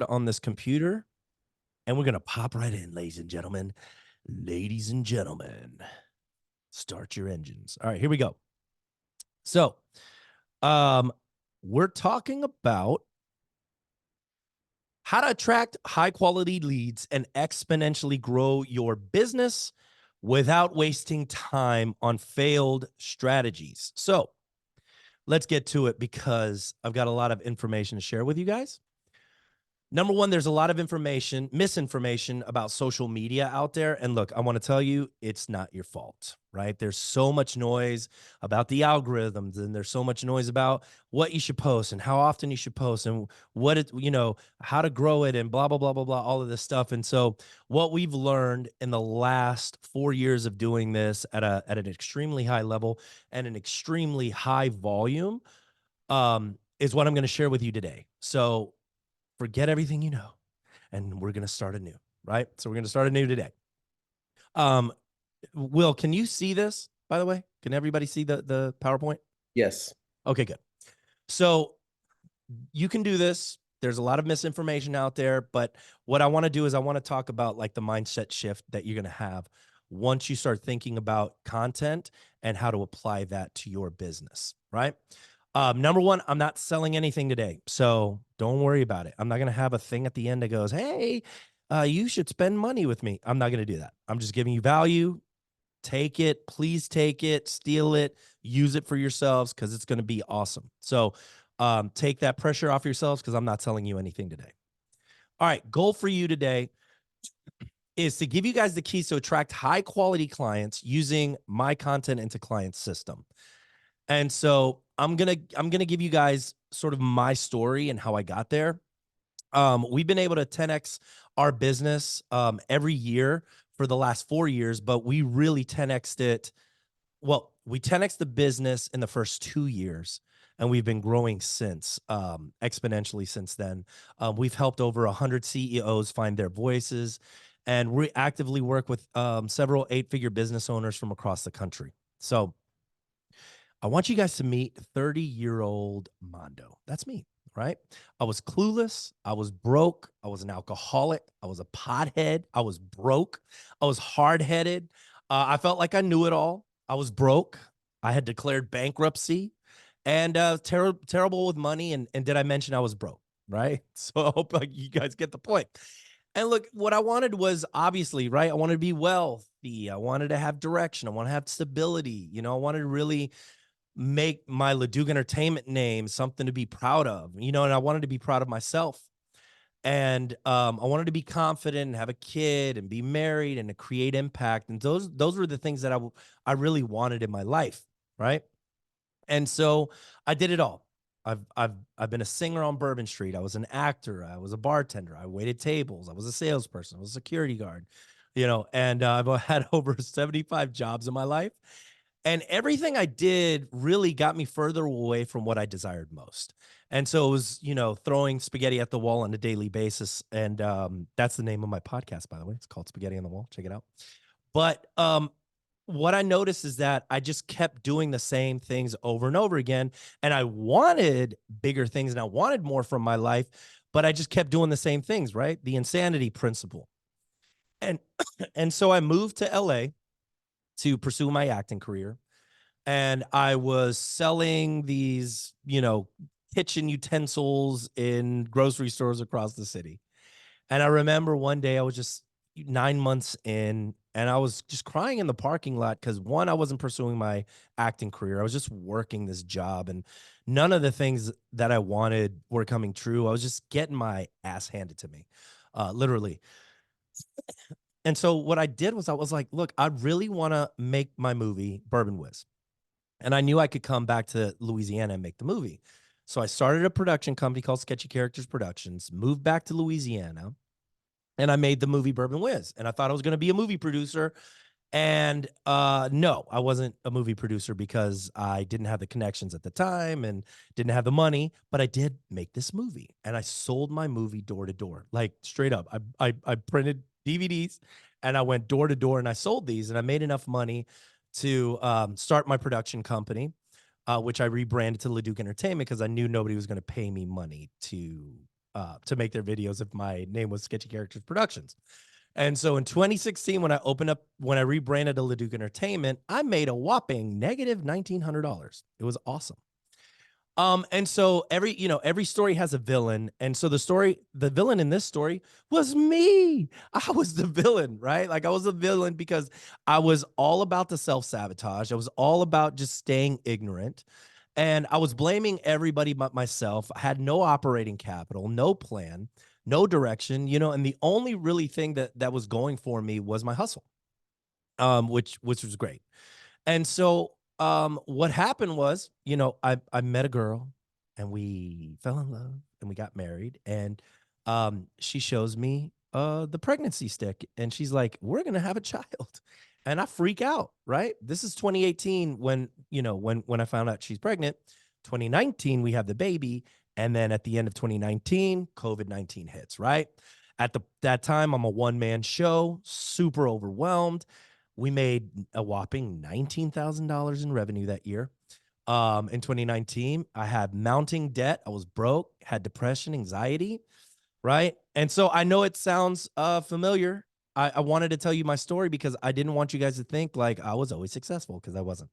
on this computer and we're going to pop right in, ladies and gentlemen. Ladies and gentlemen, start your engines. All right, here we go. So, um, we're talking about how to attract high quality leads and exponentially grow your business without wasting time on failed strategies. So, let's get to it because I've got a lot of information to share with you guys. Number one, there's a lot of information, misinformation about social media out there. And look, I want to tell you, it's not your fault, right? There's so much noise about the algorithms, and there's so much noise about what you should post and how often you should post and what it, how to grow it and blah, blah, blah, blah, blah, all of this stuff. And so what we've learned in the last 4 years of doing this at an extremely high level and an extremely high volume, is what I'm going to share with you today. So forget everything you know, and we're going to start anew, right? So we're going to start anew today. Um, Will, can you see this, by the way? Can everybody see the PowerPoint? Yes. Okay, good. So you can do this. There's a lot of misinformation out there, but what I want to do is I want to talk about like the mindset shift that you're going to have once you start thinking about content and how to apply that to your business, right? Number one, I'm not selling anything today, so don't worry about it. I'm not going to have a thing at the end that goes, "Hey, you should spend money with me." I'm not going to do that. I'm just giving you value. Take it, please take it, steal it, use it for yourselves because it's going to be awesome. So, take that pressure off yourselves because I'm not telling you anything today. All right, goal for you today is to give you guys the keys to attract high quality clients using my content into client system. And so I'm gonna give you guys sort of my story and how I got there. We've been able to 10x our business every year for the last 4 years, but we really 10xed it. Well, we 10x the business in the first 2 years, and we've been growing since exponentially since then. We've helped over 100 CEOs find their voices, and we actively work with several eight-figure business owners from across the country. So I want you guys to meet 30-year-old Mondo. That's me, right? I was clueless. I was broke. I was an alcoholic. I was a pothead. I was broke. I was hard headed. I felt like I knew it all. I was broke. I had declared bankruptcy and terrible with money. And did I mention I was broke? Right. So I hope like, you guys get the point. And look, what I wanted was obviously, right? I wanted to be wealthy. I wanted to have direction. I want to have stability. I wanted to really make my Leduc Entertainment name something to be proud of, and I wanted to be proud of myself. And I wanted to be confident and have a kid and be married and to create impact. And those were the things that I really wanted in my life, right? And so I did it all. I've been a singer on Bourbon Street. I was an actor. I was a bartender. I waited tables. I was a salesperson. I was a security guard, and I've had over 75 jobs in my life. And everything I did really got me further away from what I desired most. And so it was, throwing spaghetti at the wall on a daily basis. And that's the name of my podcast, by the way. It's called Spaghetti on the Wall. Check it out. But what I noticed is that I just kept doing the same things over and over again. And I wanted bigger things and I wanted more from my life, but I just kept doing the same things, right? The insanity principle. And and so I moved to LA to pursue my acting career. And I was selling these, kitchen utensils in grocery stores across the city. And I remember one day I was just 9 months in and I was just crying in the parking lot because one, I wasn't pursuing my acting career. I was just working this job and none of the things that I wanted were coming true. I was just getting my ass handed to me, literally. And so what I did was I was like, look, I really want to make my movie Bourbon Whiz. And I knew I could come back to Louisiana and make the movie. So I started a production company called Sketchy Characters Productions, moved back to Louisiana, and I made the movie Bourbon Whiz. And I thought I was going to be a movie producer. And no, I wasn't a movie producer because I didn't have the connections at the time and didn't have the money, but I did make this movie. And I sold my movie door to door, like straight up. I printed DVDs and I went door to door and I sold these and I made enough money to start my production company, which I rebranded to Leduc Entertainment because I knew nobody was going to pay me money to to make their videos if my name was Sketchy Characters Productions. And so in 2016, when I rebranded to Leduc Entertainment, I made a whopping negative $1,900. It was awesome. And so every story has a villain. And so the villain in this story was me. I was the villain, right? Like I was the villain because I was all about the self-sabotage. I was all about just staying ignorant. And I was blaming everybody but myself. I had no operating capital, no plan, no direction, and the only really thing that was going for me was my hustle. Which was great. And so, what happened was, I met a girl and we fell in love and we got married. And she shows me the pregnancy stick and she's like, "We're gonna have a child." And I freak out, right? This is 2018 when I found out she's pregnant. 2019, we have the baby. And then at the end of 2019, COVID-19 hits, right? That time, I'm a one-man show, super overwhelmed. We made a whopping $19,000 in revenue that year. In 2019, I had mounting debt. I was broke, had depression, anxiety, right? And so I know it sounds familiar. I wanted to tell you my story because I didn't want you guys to think like I was always successful because I wasn't.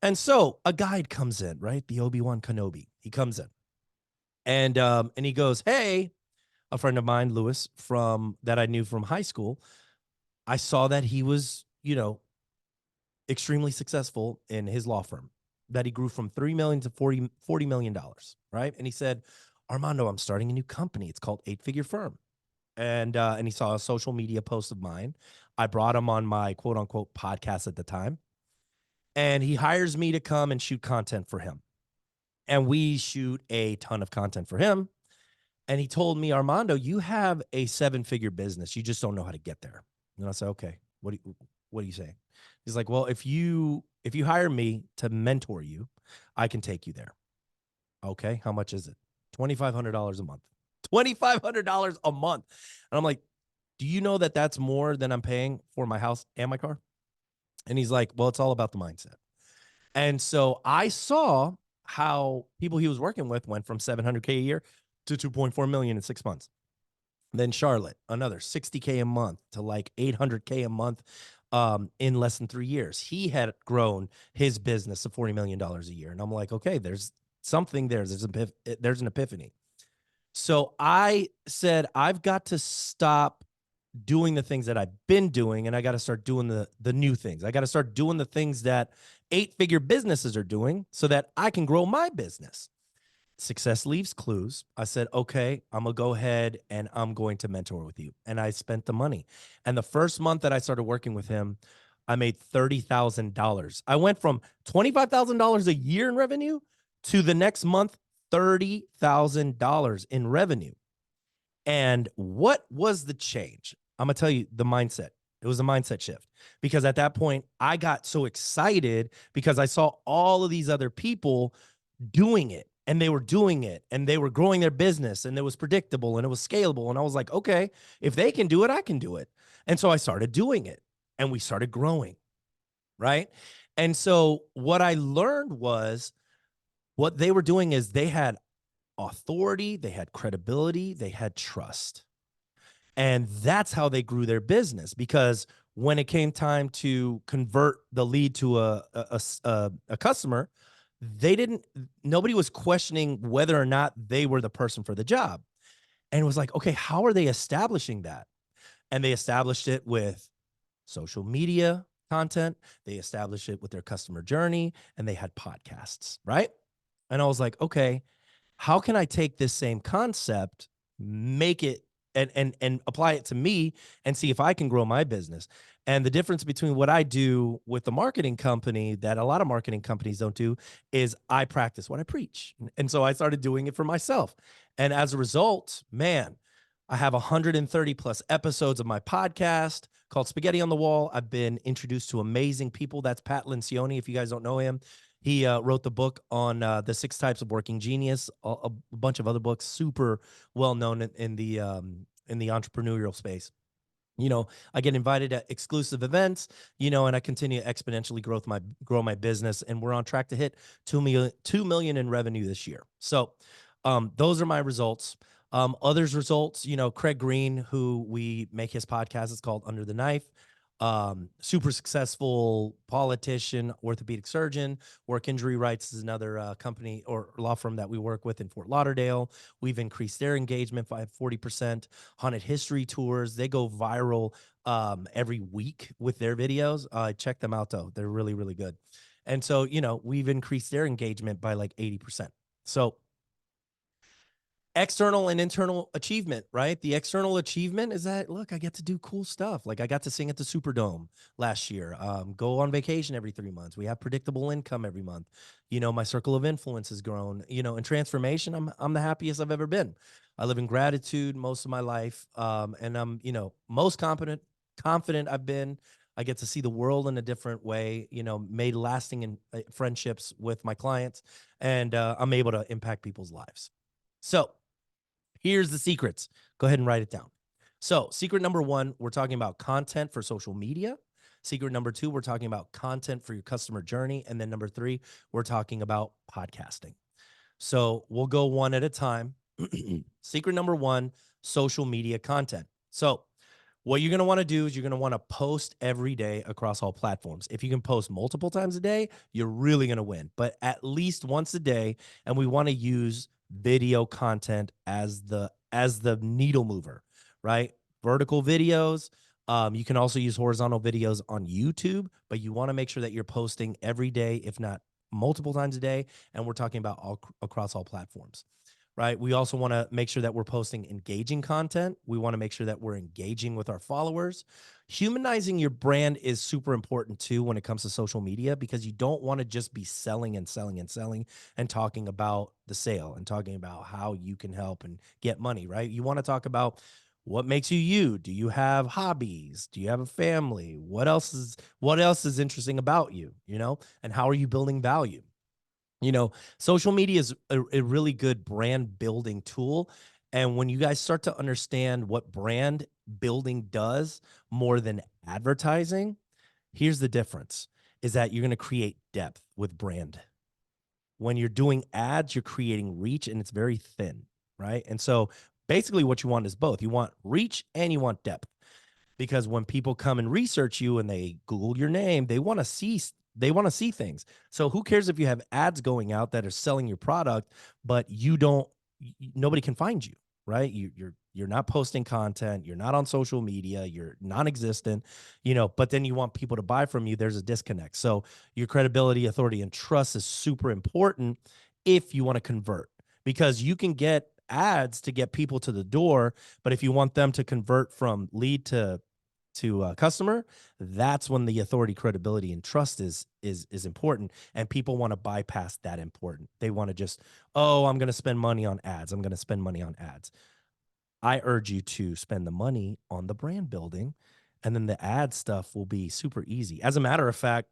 And so a guide comes in, right? The Obi-Wan Kenobi. He comes in and he goes, "Hey," a friend of mine, Lewis, from that I knew from high school. I saw that he was, extremely successful in his law firm, that he grew from 3 million to $40 million, right? And he said, "Armando, I'm starting a new company. It's called Eight Figure Firm." And he saw a social media post of mine. I brought him on my quote unquote podcast at the time. And he hires me to come and shoot content for him. And we shoot a ton of content for him. And he told me, "Armando, you have a 7-figure business. You just don't know how to get there." And I said, "Okay, what are you saying?" He's like, "Well, if you hire me to mentor you, I can take you there." "Okay, how much is it?" $2,500 a month. $2,500 a month. And I'm like, "Do you know that that's more than I'm paying for my house and my car?" And he's like, "Well, it's all about the mindset." And so I saw how people he was working with went from 700K a year to 2.4 million in 6 months. Then Charlotte, another 60K a month to like 800K a month in less than 3 years. He had grown his business to $40 million a year. And I'm like, okay, there's something there. There's an epiphany. So I said, I've got to stop doing the things that I've been doing and I got to start doing the new things. I got to start doing the things that 8-figure businesses are doing so that I can grow my business. Success leaves clues. I said, "Okay, I'm going to go ahead and I'm going to mentor with you." And I spent the money. And the first month that I started working with him, I made $30,000. I went from $25,000 a year in revenue to the next month, $30,000 in revenue. And what was the change? I'm going to tell you the mindset. It was a mindset shift because at that point, I got so excited because I saw all of these other people doing it and they were doing it and they were growing their business and it was predictable and it was scalable. And I was like, okay, if they can do it, I can do it. And so I started doing it and we started growing. Right. And so what I learned was what they were doing is they had authority, they had credibility, they had trust. And that's how they grew their business because when it came time to convert the lead to a customer, nobody was questioning whether or not they were the person for the job. And it was like, okay, how are they establishing that? And they established it with social media content. They established it with their customer journey and they had podcasts, right? And I was like, okay, how can I take this same concept, make it and apply it to me and see if I can grow my business? And the difference between what I do with the marketing company that a lot of marketing companies don't do is I practice what I preach. And so I started doing it for myself. And as a result, man, I have 130 plus episodes of my podcast called Spaghetti on the Wall. I've been introduced to amazing people. That's Pat Lencioni. If you guys don't know him, he wrote the book on the 6 types of working genius, a bunch of other books, super well known in the entrepreneurial space. I get invited to exclusive events, and I continue to exponentially grow my business. And we're on track to hit 2 million in revenue this year. So Those are my results. Others results, Craig Green, who we make his podcast, it's called Under the Knife. Super successful politician, orthopedic surgeon. Work Injury Rights is another company or law firm that we work with in Fort Lauderdale. We've increased their engagement by 40%. Haunted History Tours, they go viral every week with their videos. Check them out though. They're really, really good. And so, we've increased their engagement by like 80%. So external and internal achievement, right? The external achievement is that, look, I get to do cool stuff. Like I got to sing at the Superdome last year, go on vacation every 3 months. We have predictable income every month. My circle of influence has grown, in transformation. I'm the happiest I've ever been. I live in gratitude most of my life. And I'm, most confident I've been. I get to see the world in a different way, made lasting friendships with my clients, and I'm able to impact people's lives. So, here's the secrets. Go ahead and write it down. So, secret number one, we're talking about content for social media. Secret number two, we're talking about content for your customer journey. And then number three, we're talking about podcasting. So, we'll go one at a time. Secret number one, social media content. So, what you're going to want to do is you're going to want to post every day across all platforms. If you can post multiple times a day, you're really going to win, but at least once a day. And we want to use video content as the needle mover, right? Vertical videos. You can also use horizontal videos on YouTube, but you want to make sure that you're posting every day, if not multiple times a day. And we're talking about across all platforms. Right. We also want to make sure that we're posting engaging content. We want to make sure that we're engaging with our followers. Humanizing your brand is super important too when it comes to social media, because you don't want to just be selling and selling and selling and talking about the sale and talking about how you can help and get money, right? You want to talk about what makes you you. Do you have hobbies? Do you have a family? What else is interesting about you, and how are you building value? Social media is a really good brand building tool. And when you guys start to understand what brand building does more than advertising, here's the difference is that you're going to create depth with brand. When you're doing ads, you're creating reach and it's very thin, right? And so basically what you want is both. You want reach and you want depth, because when people come and research you and they Google your name, they want to see things. So who cares if you have ads going out that are selling your product, but nobody can find you, right? You're not posting content, you're not on social media, you're non-existent, but then you want people to buy from you. There's a disconnect. So your credibility, authority, and trust is super important if you want to convert, because you can get ads to get people to the door, but if you want them to convert from lead to customer, that's when the authority, credibility, and trust is important. And people want to bypass that important. They want to just, oh, I'm going to spend money on ads. I'm going to spend money on ads. I urge you to spend the money on the brand building, and then the ad stuff will be super easy. As a matter of fact,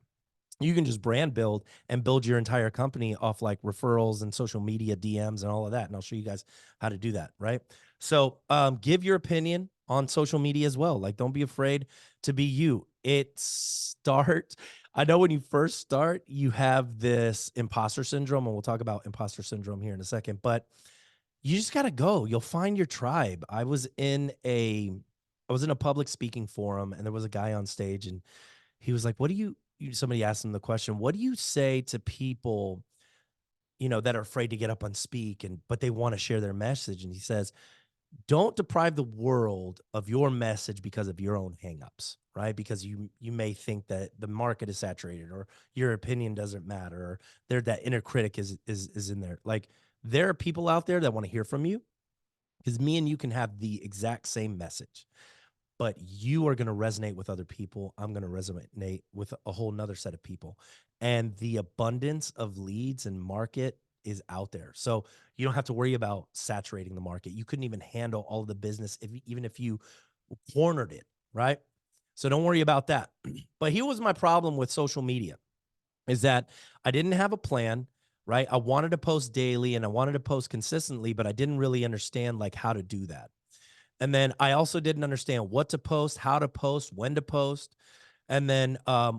you can just brand build and build your entire company off like referrals and social media DMs and all of that. And I'll show you guys how to do that. Right. So give your opinion on social media as well. Like, don't be afraid to be you. I know when you first start, you have this imposter syndrome, and we'll talk about imposter syndrome here in a second, but you just got to go. You'll find your tribe. I was in a public speaking forum, and there was a guy on stage, and he was like, somebody asked him the question, what do you say to people, that are afraid to get up and speak, but they want to share their message? And he says, don't deprive the world of your message because of your own hangups, right? Because you may think that the market is saturated, or your opinion doesn't matter, or that inner critic is in there. Like, there are people out there that want to hear from you, because me and you can have the exact same message, but you are going to resonate with other people. I'm going to resonate with a whole nother set of people. And the abundance of leads and market is out there. So you don't have to worry about saturating the market. You couldn't even handle all of the business even if you cornered it, right? So don't worry about that. But here was my problem with social media, is that I didn't have a plan, right? I wanted to post daily and I wanted to post consistently, but I didn't really understand like how to do that. And then I also didn't understand what to post, how to post, when to post. And then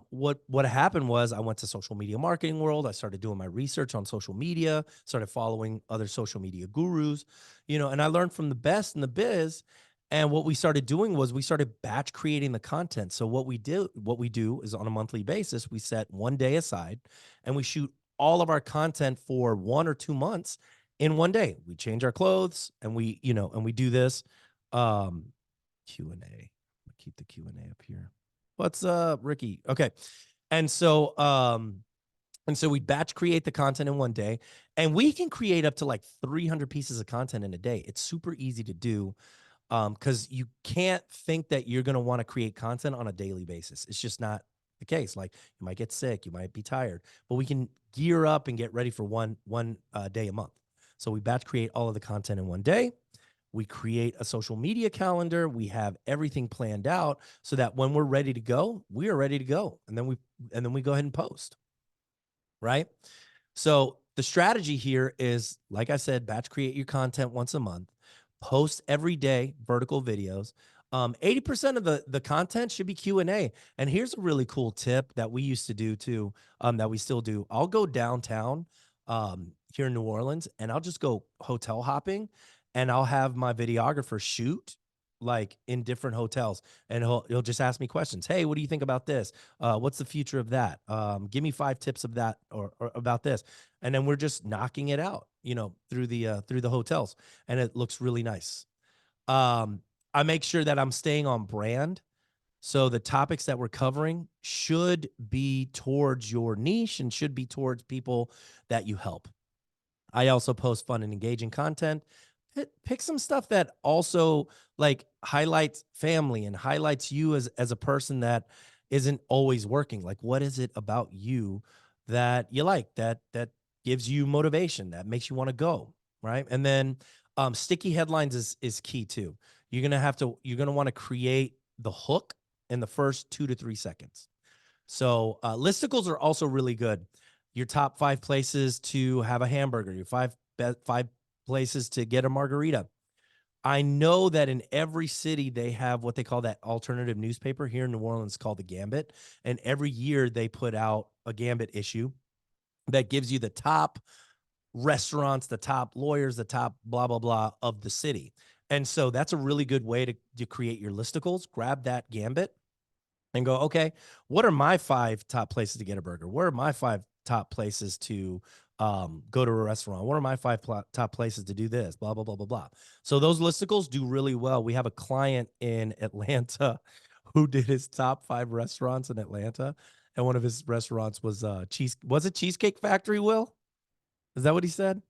what happened was I went to social media marketing world. I started doing my research on social media, started following other social media gurus, and I learned from the best in the biz. And what we started doing was we started batch creating the content. So what we do is on a monthly basis, we set one day aside and we shoot all of our content for 1 or 2 months in one day. We change our clothes and we do this. Q&A. Keep the Q&A up here. What's up, Ricky? Okay. And so we batch create the content in one day, and we can create up to like 300 pieces of content in a day. It's super easy to do because you can't think that you're going to want to create content on a daily basis. It's just not the case. Like you might get sick, you might be tired, but we can gear up and get ready for one day a month. So we batch create all of the content in one day. We create a social media calendar. We have everything planned out so that when we're ready to go, we are ready to go. And then we go ahead and post. Right? So the strategy here is, like I said, batch create your content once a month, post every day, vertical videos. 80% of the content should be Q&A. And here's a really cool tip that we used to do too, that we still do. I'll go downtown here in New Orleans and I'll just go hotel hopping and I'll have my videographer shoot like in different hotels and he'll just ask me questions. Hey, what do you think about this? What's the future of that? Give me 5 tips of that or about this. And then we're just knocking it out, through the hotels, and it looks really nice. I make sure that I'm staying on brand. So the topics that we're covering should be towards your niche and should be towards people that you help. I also post fun and engaging content. Pick some stuff that also like highlights family and highlights you as a person that isn't always working. Like, what is it about you that you like that gives you motivation, that makes you want to go, right? And then sticky headlines is key too. You're gonna want to create the hook in the first 2 to 3 seconds. So listicles are also really good. Your top 5 places to have a hamburger, your five places to get a margarita. I know that in every city they have what they call that alternative newspaper. Here in New Orleans called the Gambit, and every year they put out a Gambit issue that gives you the top restaurants, the top lawyers, the top blah blah blah of the city. And so that's a really good way to create your listicles. Grab that Gambit and go, okay, what are my 5 top places to get a burger? Where are my 5 top places to go to a restaurant? What are my 5 top places to do this? Blah, blah, blah, blah, blah. So those listicles do really well. We have a client in Atlanta who did his top 5 restaurants in Atlanta. And one of his restaurants was was it Cheesecake Factory, Will? Is that what he said?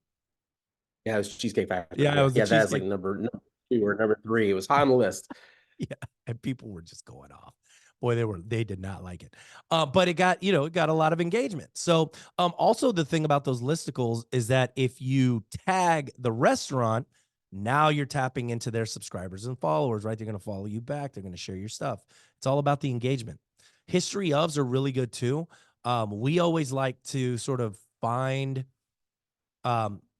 Yeah, it was Cheesecake Factory. Yeah, it Yeah, was the yeah, that's like Cheesecake. number 2 or number 3. It was high on the list. Yeah, and people were just going off. Boy, they did not like it. But it got a lot of engagement. So also the thing about those listicles is that if you tag the restaurant, now you're tapping into their subscribers and followers, right? They're going to follow you back. They're going to share your stuff. It's all about the engagement. History ofs are really good too. We always like to sort of find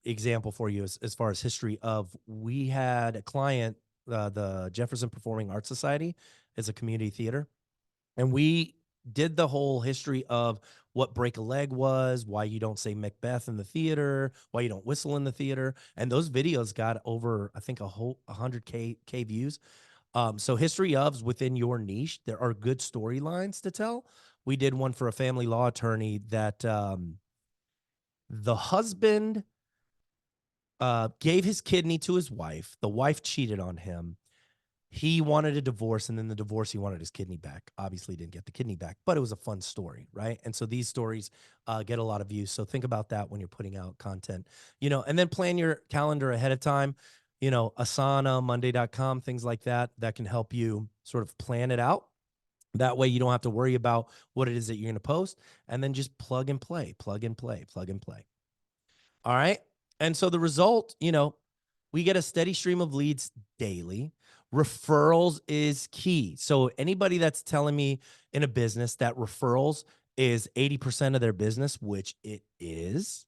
example for you as far as history of. We had a client, the Jefferson Performing Arts Society is a community theater, and we did the whole history of what break a leg was, why you don't say Macbeth in the theater, why you don't whistle in the theater. And those videos got over, I think, 100K views. So history ofs within your niche, there are good storylines to tell. We did one for a family law attorney that the husband gave his kidney to his wife. The wife cheated on him. He wanted a divorce, and then the divorce, he wanted his kidney back. Obviously, he didn't get the kidney back, but it was a fun story, right? And so these stories get a lot of views. So think about that when you're putting out content, and then plan your calendar ahead of time. Asana, Monday.com, things like that can help you sort of plan it out. That way, you don't have to worry about what it is that you're going to post, and then just plug and play, plug and play, plug and play. All right. And so the result, we get a steady stream of leads daily. Referrals is key. So anybody that's telling me in a business that referrals is 80% of their business, which it is,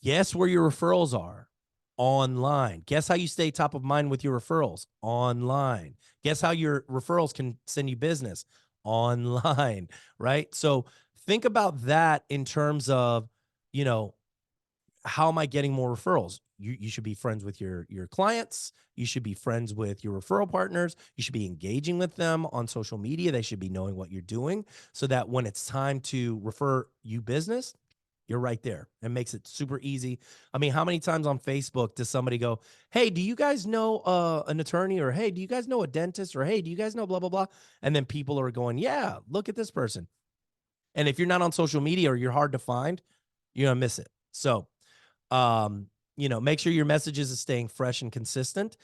guess where your referrals are? Online. Guess how you stay top of mind with your referrals? Online. Guess how your referrals can send you business? online, right? So think about that in terms of, you know, how am I getting more referrals? You should be friends with your clients. You should be friends with your referral partners. You should be engaging with them on social media. They should be knowing what you're doing so that when it's time to refer you business, you're right there. It makes it super easy. I mean, how many times on Facebook does somebody go, "Hey, do you guys know an attorney?" Or "Hey, do you guys know a dentist?" Or "Hey, do you guys know blah blah blah?" And then people are going, "Yeah, look at this person." And if you're not on social media or you're hard to find, you're gonna miss it. So um, make sure your messages is staying fresh and consistent.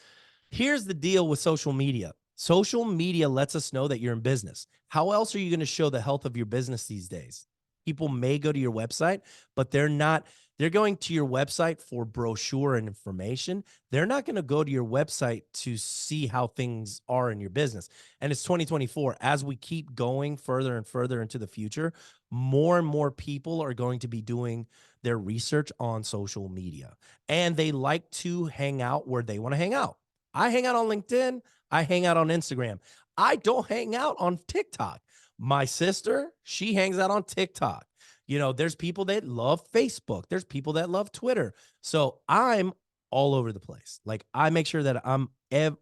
Here's the deal with social media. Social media lets us know that you're in business. How else are you going to show the health of your business these days? People may go to your website, but they're going to your website for brochure and information. They're not going to go to your website to see how things are in your business. And it's 2024. As we keep going further and further into the future, more and more people are going to be doing their research on social media. And they like to hang out where they want to hang out. I hang out on LinkedIn. I hang out on Instagram. I don't hang out on TikTok. My sister, she hangs out on TikTok. There's people that love Facebook. There's people that love Twitter. So I'm all over the place. Like I make sure that I'm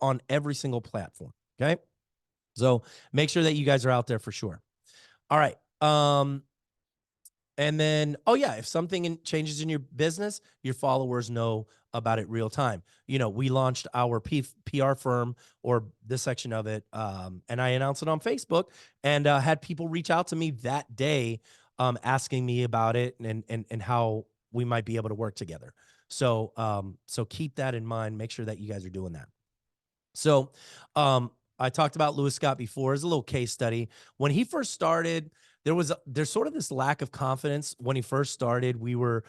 on every single platform. Okay. So make sure that you guys are out there for sure. All right. And then, oh yeah, if something changes in your business, your followers know about it real time. We launched our PR firm or this section of it, and I announced it on Facebook, and had people reach out to me that day, asking me about it and how we might be able to work together. So keep that in mind. Make sure that you guys are doing that. So, I talked about Lewis Scott before as a little case study. When he first started, there's sort of this lack of confidence when he first started. We were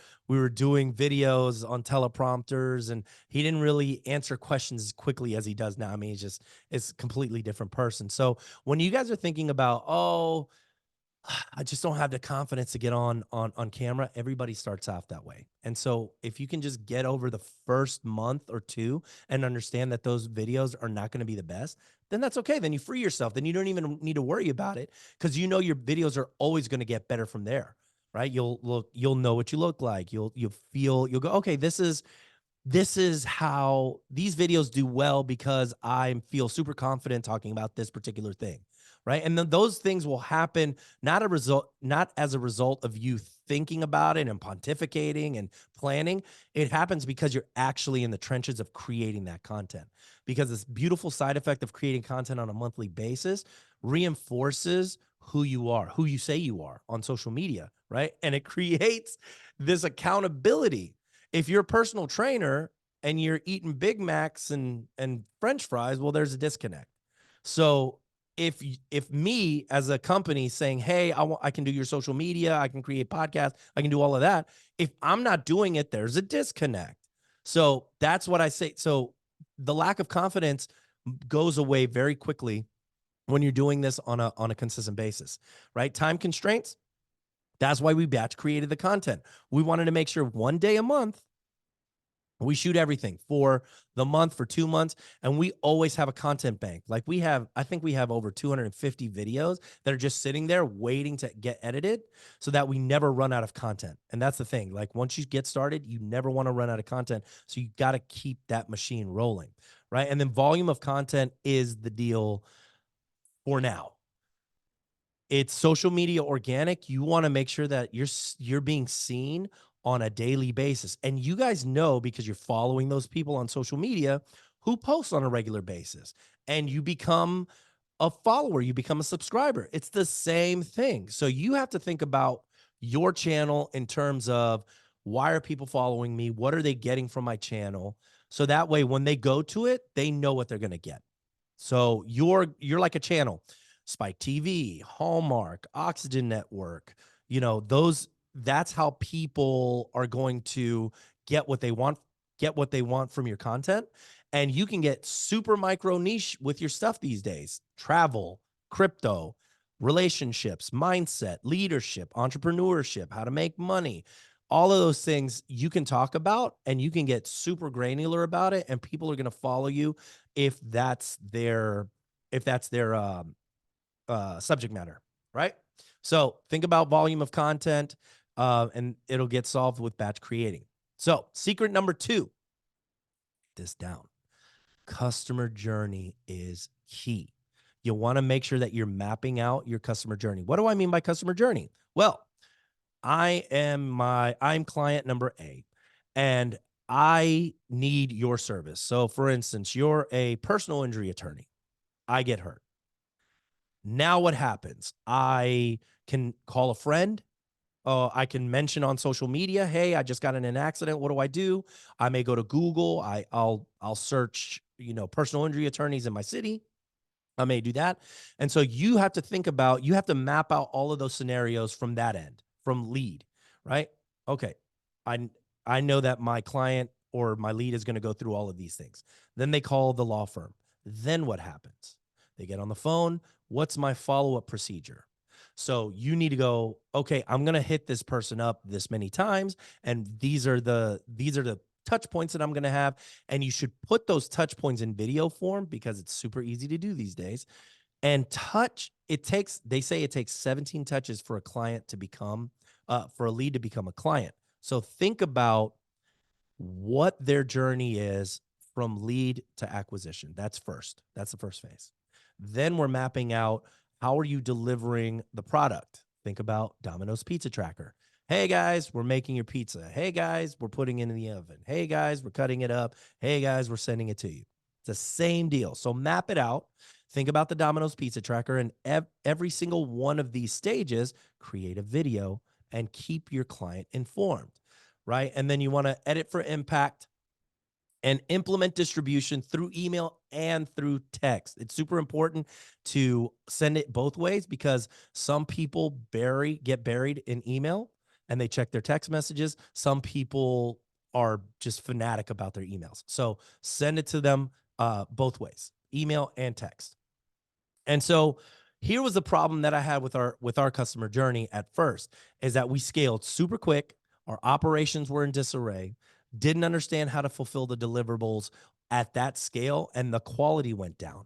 doing videos on teleprompters, and he didn't really answer questions as quickly as he does now. I mean, it's a completely different person. So when you guys are thinking about, oh, I just don't have the confidence to get on camera. Everybody starts off that way. And so if you can just get over the first month or two and understand that those videos are not going to be the best, then that's okay. Then you free yourself. Then you don't even need to worry about it because your videos are always going to get better from there. Right? You'll know what you look like. You'll go, okay, this is how these videos do well because I feel super confident talking about this particular thing, right? And then those things will happen not as a result of you thinking about it and pontificating and planning. It happens because you're actually in the trenches of creating that content. Because this beautiful side effect of creating content on a monthly basis reinforces who you are, who you say you are on social media, right? And it creates this accountability. If you're a personal trainer and you're eating Big Macs and French fries, well, there's a disconnect. So if me as a company saying, "Hey, I can do your social media, I can create podcasts, I can do all of that," if I'm not doing it, there's a disconnect. So that's what I say. So the lack of confidence goes away very quickly when you're doing this on a consistent basis, right? Time constraints. That's why we batch created the content. We wanted to make sure one day a month we shoot everything for the month, for 2 months, and we always have a content bank. Like I think we have over 250 videos that are just sitting there waiting to get edited so that we never run out of content. And that's the thing. Like once you get started, you never want to run out of content. So you got to keep that machine rolling, right? And then volume of content is the deal for now. It's social media organic. You want to make sure that you're being seen on a daily basis. And you guys know because you're following those people on social media who post on a regular basis. And you become a follower, you become a subscriber. It's the same thing. So you have to think about your channel in terms of why are people following me? What are they getting from my channel? So that way when they go to it, they know what they're going to get. So you're like a channel. Spike TV, Hallmark, Oxygen Network, that's how people are going to get what they want, from your content. And you can get super micro niche with your stuff these days. Travel, crypto, relationships, mindset, leadership, entrepreneurship, how to make money. All of those things you can talk about and you can get super granular about it and people are going to follow you if that's their subject matter, right? So think about volume of content, and it'll get solved with batch creating. So secret number 2, this down. Customer journey is key. You want to make sure that you're mapping out your customer journey. What do I mean by customer journey? Well, I'm client number A, and I need your service. So for instance, you're a personal injury attorney. I get hurt. Now what happens? I can call a friend. I can mention on social media, hey, I just got in an accident. What do I do? I may go to Google. I'll search, personal injury attorneys in my city. I may do that. And so you have to you have to map out all of those scenarios from that end, from lead, right? Okay. I I know that my client or my lead is going to go through all of these things. Then they call the law firm. Then what happens? They get on the phone. What's my follow-up procedure? So you need to go, okay, I'm going to hit this person up this many times, and these are the touch points that I'm going to have. And you should put those touch points in video form because it's super easy to do these days. And they say it takes 17 touches for a client to become, for a lead to become a client. So think about what their journey is from lead to acquisition. That's first. That's the first phase. Then we're mapping out how are you delivering the product? Think about Domino's Pizza Tracker. Hey guys, we're making your pizza. Hey guys, we're putting it in the oven. Hey guys, we're cutting it up. Hey guys, we're sending it to you. It's the same deal. So map it out. Think about the Domino's Pizza Tracker, and every single one of these stages, create a video and keep your client informed, right? And then you want to edit for impact and implement distribution through email and through text. It's super important to send it both ways because some people get buried in email and they check their text messages. Some people are just fanatic about their emails. So send it to them both ways, email and text. And so here was the problem that I had with our customer journey at first is that we scaled super quick. Our operations were in disarray, didn't understand how to fulfill the deliverables at that scale, and the quality went down.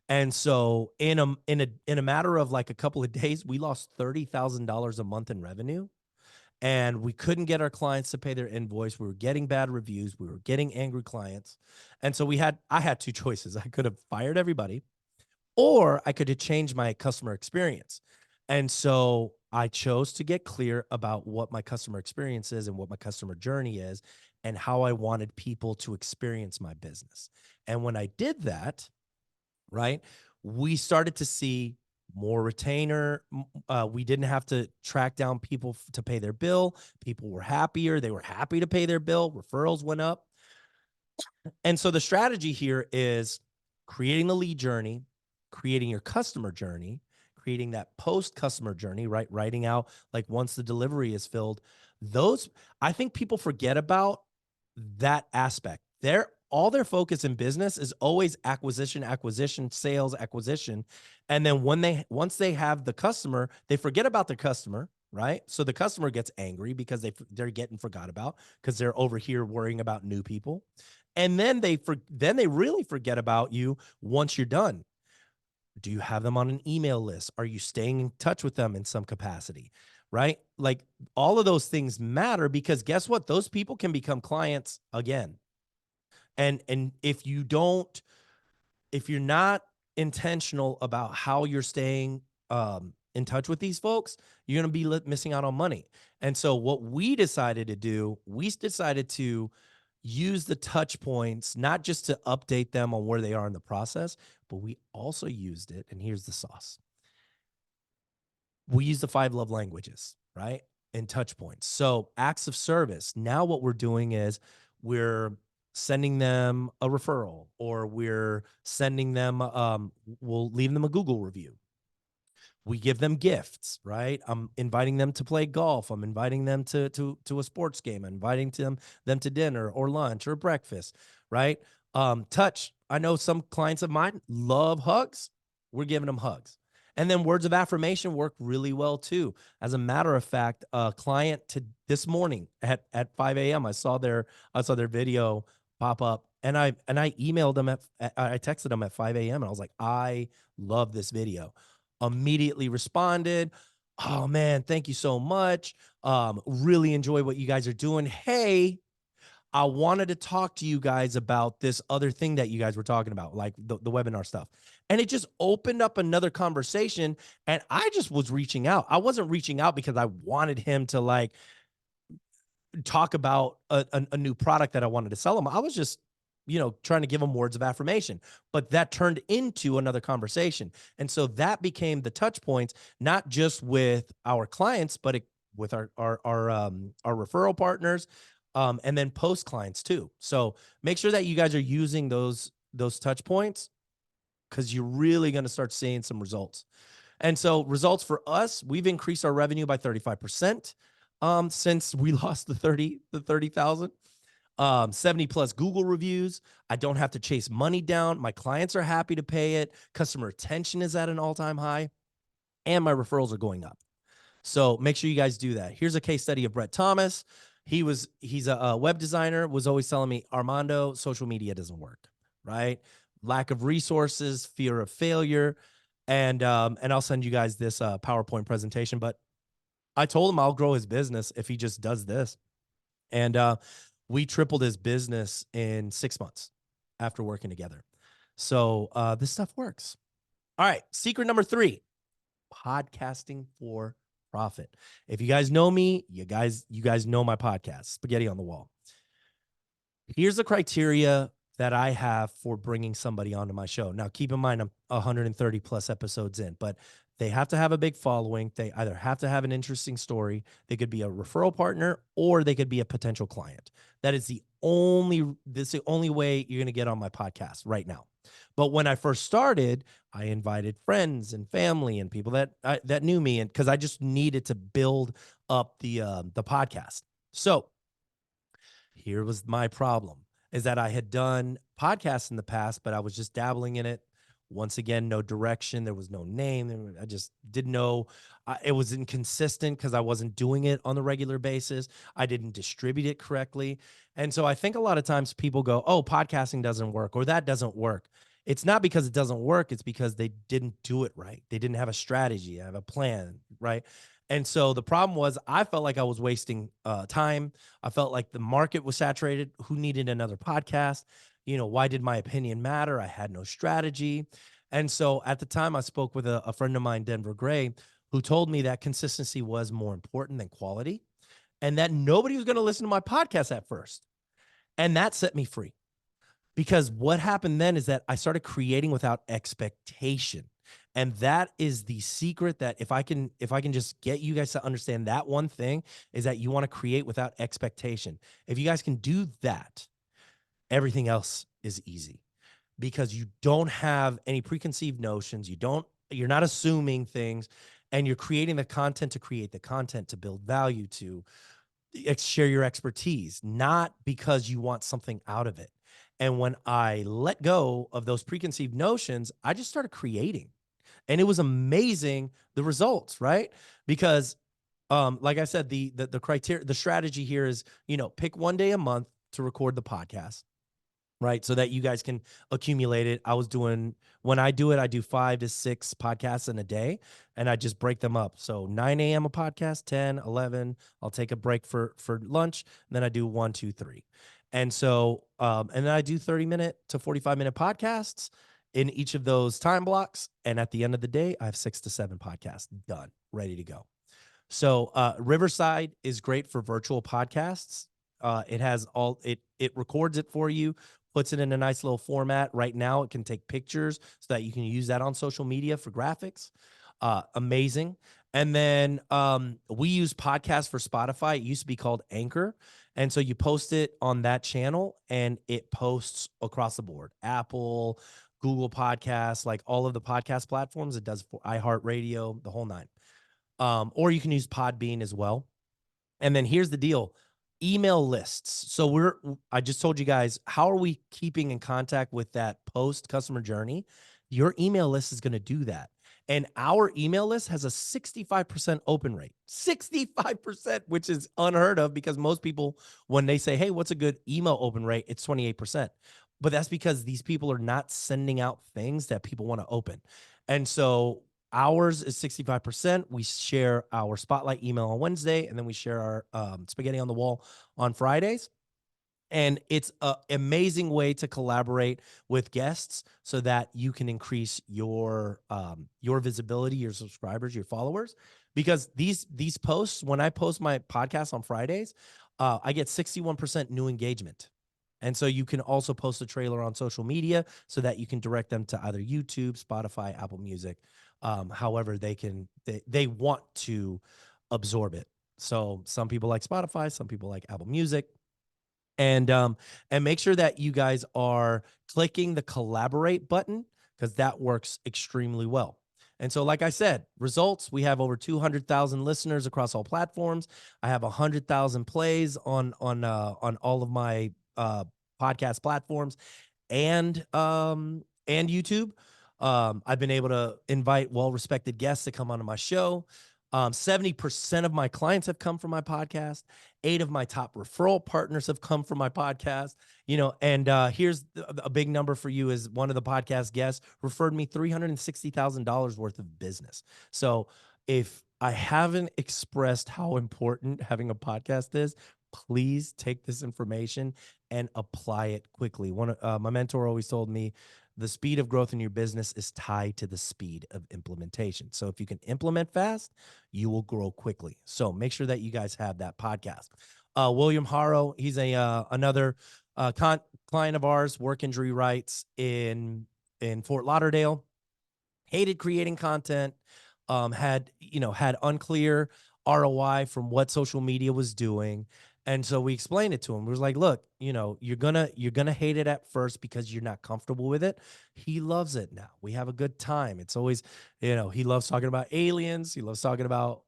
And so in a matter of like a couple of days, we lost $30,000 a month in revenue, and we couldn't get our clients to pay their invoice. We were getting bad reviews. We were getting angry clients. And so I had two choices. I could have fired everybody, or I could have changed my customer experience. And so I chose to get clear about what my customer experience is and what my customer journey is and how I wanted people to experience my business. And when I did that, right, we started to see more retainer. We didn't have to track down people to pay their bill. People were happier. They were happy to pay their bill. Referrals went up. And so the strategy here is creating the lead journey, creating your customer journey, creating that post customer journey, right? Writing out like once the delivery is filled. I think people forget about that aspect. All their focus in business is always acquisition, sales, acquisition. And then once they have the customer, they forget about their customer, right? So the customer gets angry because they're getting forgot about because they're over here worrying about new people. And then they really forget about you once you're done. Do you have them on an email list? Are you staying in touch with them in some capacity? Right? Like all of those things matter because guess what? Those people can become clients again. And if you're not intentional about how you're staying in touch with these folks, you're going to be missing out on money. And so what we decided to do, we decided to use the touch points, not just to update them on where they are in the process, but we also used it. And here's the sauce. We use the 5 love languages, right? And touch points. So acts of service. Now what we're doing is we're sending them a referral, or we're sending them, we'll leave them a Google review. We give them gifts, right? I'm inviting them to play golf. I'm inviting them to a sports game. I'm inviting them to dinner or lunch or breakfast, right? Touch. I know some clients of mine love hugs. We're giving them hugs. And then words of affirmation work really well too. As a matter of fact, a client this morning at 5 a.m. I saw their video pop up, and I emailed them I texted them at 5 a.m. and I was like, I love this video. immediately responded, "Oh man, thank you so much. Really enjoy what you guys are doing. Hey, I wanted to talk to you guys about this other thing that you guys were talking about, like the webinar stuff." And it just opened up another conversation. And I just was reaching out. I wasn't reaching out because I wanted him to like talk about a new product that I wanted to sell him. I was just, trying to give him words of affirmation, but that turned into another conversation. And so that became the touch points, not just with our clients, but with our referral partners, and then post clients too. So make sure that you guys are using those touch points, because you're really going to start seeing some results. And so results for us, we've increased our revenue by 35% since we lost the 30,000. 70 plus Google reviews. I don't have to chase money down. My clients are happy to pay it. Customer retention is at an all-time high, and my referrals are going up. So make sure you guys do that. Here's a case study of Brett Thomas. He's a web designer, was always telling me, "Armando, social media doesn't work," right? Lack of resources, fear of failure. And I'll send you guys this PowerPoint presentation. But I told him I'll grow his business if he just does this. And we tripled his business in 6 months after working together. So this stuff works. All right. Secret number 3, podcasting for profit. If you guys know me, you guys know my podcast, Spaghetti on the Wall. Here's the criteria that I have for bringing somebody onto my show. Now, keep in mind, I'm 130 plus episodes in, but they have to have a big following. They either have to have an interesting story. They could be a referral partner, or they could be a potential client. That's the only way you're going to get on my podcast right now. But when I first started, I invited friends and family and people that knew me, and because I just needed to build up the podcast. So here was my problem, is that I had done podcasts in the past, but I was just dabbling in it. Once again, no direction. There was no name. I just didn't know. It was inconsistent because I wasn't doing it on the regular basis. I didn't distribute it correctly. And so I think a lot of times people go, "Oh, podcasting doesn't work," or "that doesn't work." It's not because it doesn't work. It's because they didn't do it right. They didn't have a strategy, have a plan, right? And so the problem was, I felt like I was wasting time. I felt like the market was saturated. Who needed another podcast? Why did my opinion matter? I had no strategy. And so at the time, I spoke with a friend of mine, Denver Gray, who told me that consistency was more important than quality, and that nobody was going to listen to my podcast at first. And that set me free, because what happened then is that I started creating without expectation. And that is the secret, that if I can just get you guys to understand that one thing, is that you want to create without expectation. If you guys can do that, everything else is easy, because you don't have any preconceived notions. You're not assuming things, and you're creating the content to create the content, to build value, to share your expertise, not because you want something out of it. And when I let go of those preconceived notions, I just started creating. And it was amazing, the results, right? Because like I said, the criteria, the strategy here is, pick one day a month to record the podcast, right? So that you guys can accumulate it. When I do it, I do 5 to 6 podcasts in a day, and I just break them up. So 9 a.m. a podcast, 10, 11, I'll take a break for lunch. And then I do 1, 2, 3. And so, and then I do 30-minute to 45-minute podcasts in each of those time blocks. And at the end of the day, I have 6 to 7 podcasts done, ready to go. So Riverside is great for virtual podcasts. It records it for you, puts it in a nice little format. Right now, it can take pictures so that you can use that on social media for graphics. Amazing. And then we use podcasts for Spotify. It used to be called Anchor. And so you post it on that channel, and it posts across the board: Apple, Google Podcasts, like all of the podcast platforms. It does for iHeartRadio, the whole nine. Or you can use Podbean as well. And then here's the deal: email lists. So I just told you guys, how are we keeping in contact with that post customer journey? Your email list is going to do that. And our email list has a 65% open rate, 65%, which is unheard of, because most people, when they say, "Hey, what's a good email open rate?" it's 28%. But that's because these people are not sending out things that people want to open. And so Ours is 65%. We share our spotlight email on Wednesday, and then we share our spaghetti on the wall on Fridays. And it's an amazing way to collaborate with guests so that you can increase your visibility, your subscribers, your followers. Because these posts, when I post my podcast on Fridays, I get 61% new engagement. And so you can also post a trailer on social media so that you can direct them to either YouTube, Spotify, Apple Music, however they want to absorb it. So some people like Spotify, some people like Apple Music. And make sure that you guys are clicking the collaborate button because that works extremely well. And so, like I said, results, we have over 200,000 listeners across all platforms. I have 100,000 plays on all of my podcast platforms and YouTube. I've been able to invite well-respected guests to come onto my show. 70% of my clients have come from my podcast. 8 of my top referral partners have come from my podcast. And here's a big number for you: is one of the podcast guests referred me $360,000 worth of business. So if I haven't expressed how important having a podcast is, please take this information and apply it quickly. My mentor always told me the speed of growth in your business is tied to the speed of implementation. So if you can implement fast, you will grow quickly. So make sure that you guys have that podcast. William Haro, he's another client of ours, work injury rights in Fort Lauderdale. Hated creating content, had unclear ROI from what social media was doing. And so we explained it to him. We was like, look, you're gonna hate it at first because you're not comfortable with it. He loves it now. We have a good time. It's always, he loves talking about aliens. He loves talking about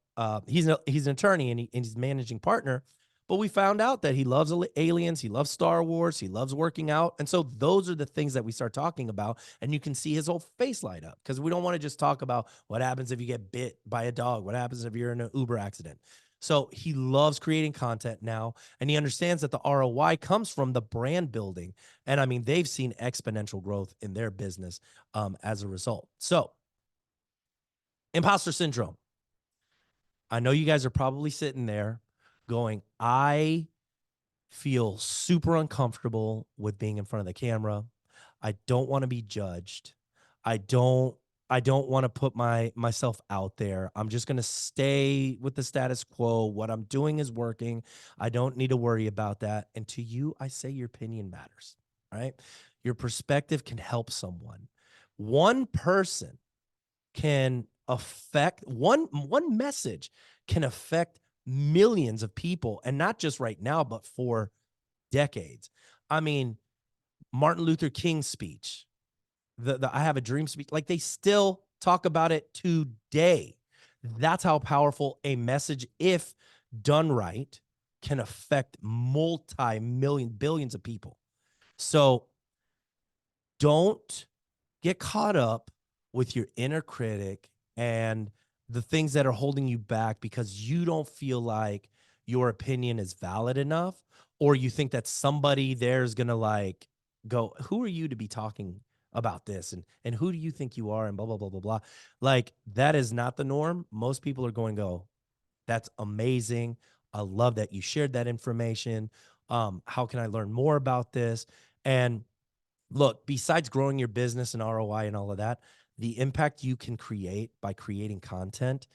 he's an attorney and he's managing partner. But we found out that he loves aliens, he loves Star Wars, he loves working out. And so those are the things that we start talking about. And you can see his whole face light up because we don't want to just talk about what happens if you get bit by a dog, what happens if you're in an Uber accident. So he loves creating content now, and he understands that the ROI comes from the brand building. And I mean, they've seen exponential growth in their business as a result. So, imposter syndrome. I know you guys are probably sitting there going, I feel super uncomfortable with being in front of the camera. I don't want to be judged. I don't want to put myself out there. I'm just going to stay with the status quo. What I'm doing is working. I don't need to worry about that. And to you, I say your opinion matters, right? Your perspective can help someone. One person can affect one message can affect millions of people, and not just right now, but for decades. I mean, Martin Luther King's speech, the I Have a Dream speech, like they still talk about it today. That's how powerful a message, if done right, can affect multi-million, billions of people. So don't get caught up with your inner critic and the things that are holding you back because you don't feel like your opinion is valid enough, or you think that somebody there is going to like go, who are you to be talking about this? And who do you think you are? And blah, blah, blah, blah, blah. Like that is not the norm. Most people are going to go, that's amazing. I love that you shared that information. How can I learn more about this? And look, besides growing your business and ROI and all of that, the impact you can create by creating content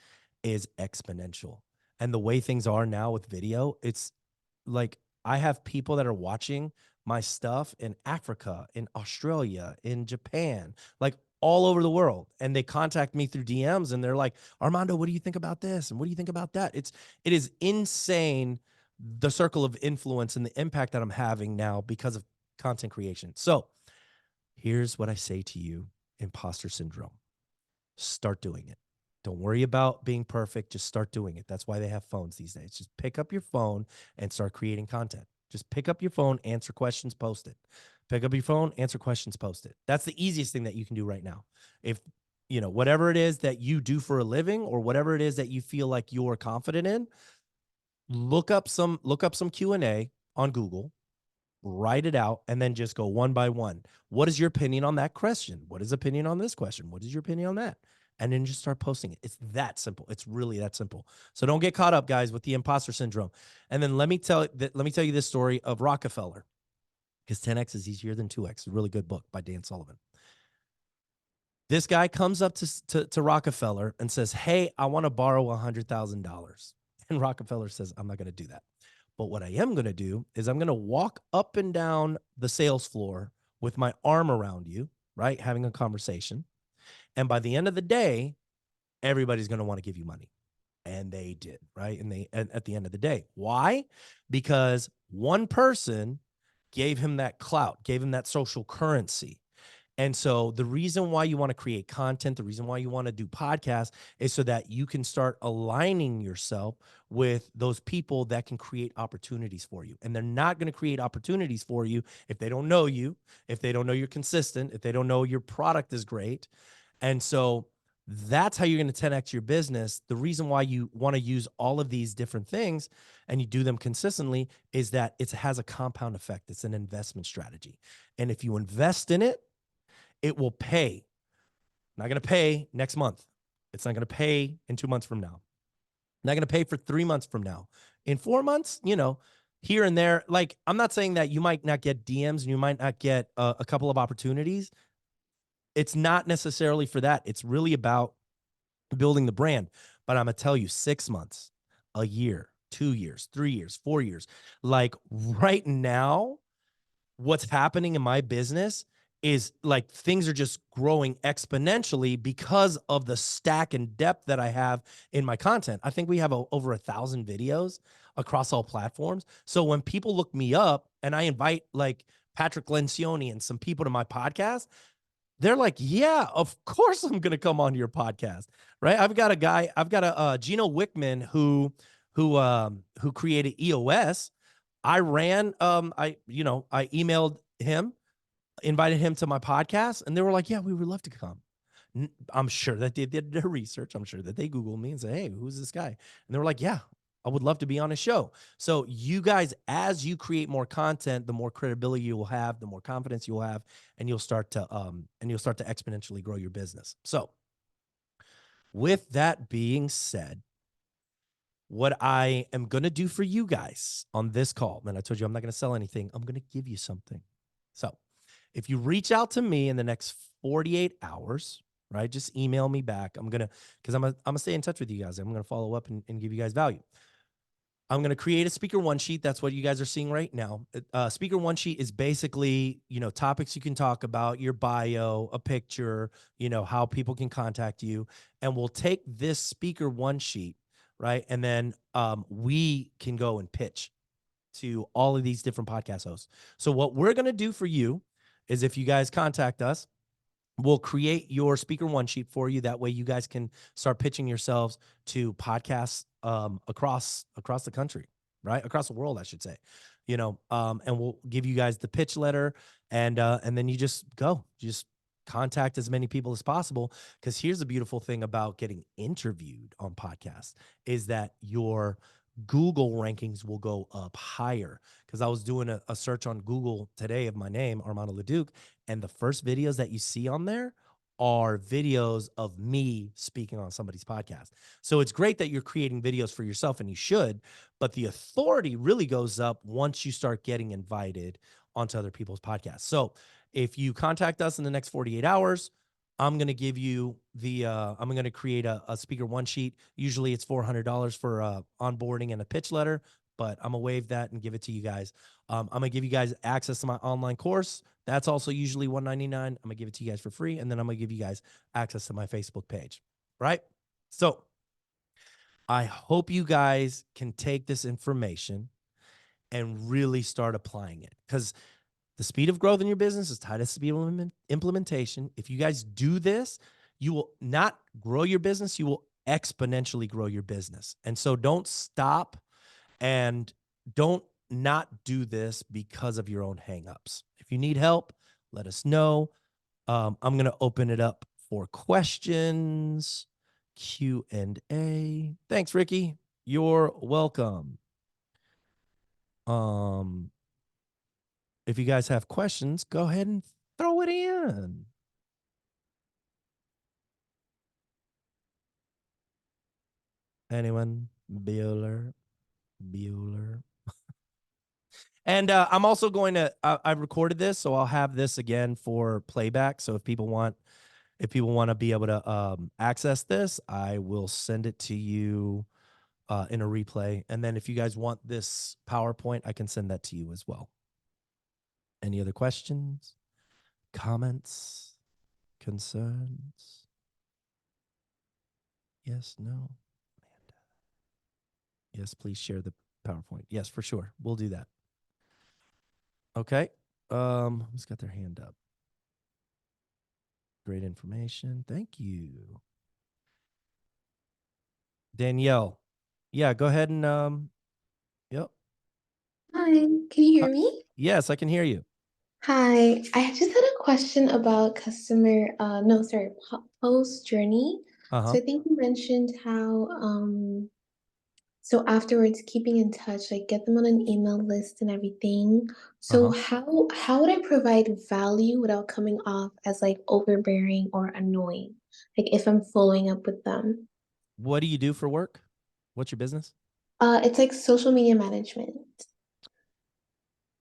is exponential. And the way things are now with video, it's like I have people that are watching my stuff in Africa, in Australia, in Japan, like all over the world. And they contact me through DMs and they're like, Armando, what do you think about this? And what do you think about that? It is insane, the circle of influence and the impact that I'm having now because of content creation. So here's what I say to you, imposter syndrome. Start doing it. Don't worry about being perfect. Just start doing it. That's why they have phones these days. Just pick up your phone and start creating content. Just pick up your phone, answer questions, post it. Pick up your phone, answer questions, post it. That's the easiest thing that you can do right now. If, whatever it is that you do for a living or whatever it is that you feel like you're confident in, look up some Q&A on Google, write it out, and then just go one by one. What is your opinion on that question? What is opinion on this question? What is your opinion on that? and then just start posting it. It's that simple. It's really that simple. So don't get caught up, guys, with the imposter syndrome. And then let me tell you this story of Rockefeller, because 10x is easier than 2x. A really good book by Dan Sullivan. This guy comes up to Rockefeller and says, "Hey, I want to borrow $100,000." And Rockefeller says, "I'm not going to do that. But what I am going to do is I'm going to walk up and down the sales floor with my arm around you, right? Having a conversation. And by the end of the day, everybody's going to want to give you money." And they did, right? And at the end of the day, why? Because one person gave him that clout, gave him that social currency. And so the reason why you want to create content, the reason why you want to do podcasts is so that you can start aligning yourself with those people that can create opportunities for you. And they're not going to create opportunities for you if they don't know you, if they don't know you're consistent, if they don't know your product is great. And so that's how you're going to 10x your business. The reason why you want to use all of these different things and you do them consistently is that it has a compound effect. It's an investment strategy. And if you invest in it, it will pay. Not going to pay next month. It's not going to pay in 2 months from now. Not going to pay for 3 months from now. In 4 months, here and there. Like, I'm not saying that you might not get DMs and you might not get a couple of opportunities. It's not necessarily for that. It's really about building the brand. But I'm going to tell you, 6 months, a year, 2 years, 3 years, 4 years. Like right now, what's happening in my business is like things are just growing exponentially because of the stack and depth that I have in my content. I think we have over 1,000 videos across all platforms. So when people look me up and I invite like Patrick Lencioni and some people to my podcast, they're like, "Yeah, of course I'm going to come on your podcast." Right? I've got a Gino Wickman who created EOS. I emailed him, invited him to my podcast, and they were like, "Yeah, we would love to come." I'm sure that they did their research. I'm sure that they Googled me and said, "Hey, who's this guy?" And they were like, "Yeah, I would love to be on a show." So you guys, as you create more content, the more credibility you will have, the more confidence you will have, and you'll start to exponentially grow your business. So with that being said, what I am going to do for you guys on this call, and I told you I'm not going to sell anything, I'm going to give you something. So if you reach out to me in the next 48 hours, right, just email me back. Because I'm going to stay in touch with you guys. I'm going to follow up and give you guys value. I'm going to create a speaker one sheet. That's what you guys are seeing right now. Speaker one sheet is basically, topics you can talk about, your bio, a picture, how people can contact you. And we'll take this speaker one sheet, right? And then we can go and pitch to all of these different podcast hosts. So what we're going to do for you is if you guys contact us, we'll create your speaker one sheet for you. That way you guys can start pitching yourselves to podcasts across the country, right? Across the world, I should say, and we'll give you guys the pitch letter and then you just contact as many people as possible. Because here's the beautiful thing about getting interviewed on podcasts is that your Google rankings will go up higher. Because I was doing a search on Google today of my name, Armando LeDuc, and the first videos that you see on there are videos of me speaking on somebody's podcast. So it's great that you're creating videos for yourself, and you should, but the authority really goes up once you start getting invited onto other people's podcasts. So if you contact us in the next 48 hours, I'm going to give you I'm going to create a speaker one sheet. Usually it's $400 for onboarding and a pitch letter, but I'm going to waive that and give it to you guys. I'm going to give you guys access to my online course. That's also usually $199. I'm going to give it to you guys for free. And then I'm going to give you guys access to my Facebook page. Right? So I hope you guys can take this information and really start applying it, because the speed of growth in your business is tied to speed of implementation. If you guys do this, you will not grow your business, you will exponentially grow your business. And so don't stop and don't not do this because of your own hangups. If you need help, let us know. I'm going to open it up for questions, Q&A. Thanks, Ricky. You're welcome. If you guys have questions, go ahead and throw it in. Anyone? Bueller. And I'm also going to. I recorded this, so I'll have this again for playback. So if people want to be able to access this, I will send it to you in a replay. And then if you guys want this PowerPoint, I can send that to you as well. Any other questions, comments, concerns? Yes, no. Yes, please share the PowerPoint. Yes, for sure. We'll do that. Okay. Who's got their hand up? Great information. Thank you. Danielle. Yeah, go ahead and yep. Hi, can you hear me? Yes, I can hear you. Hi, I just had a question about no, sorry, post journey. Uh-huh. So I think you mentioned how, so afterwards keeping in touch, like get them on an email list and everything. So Uh-huh. how would I provide value without coming off as like overbearing or annoying? Like if I'm following up with them. What do you do for work? What's your business? It's like social media management.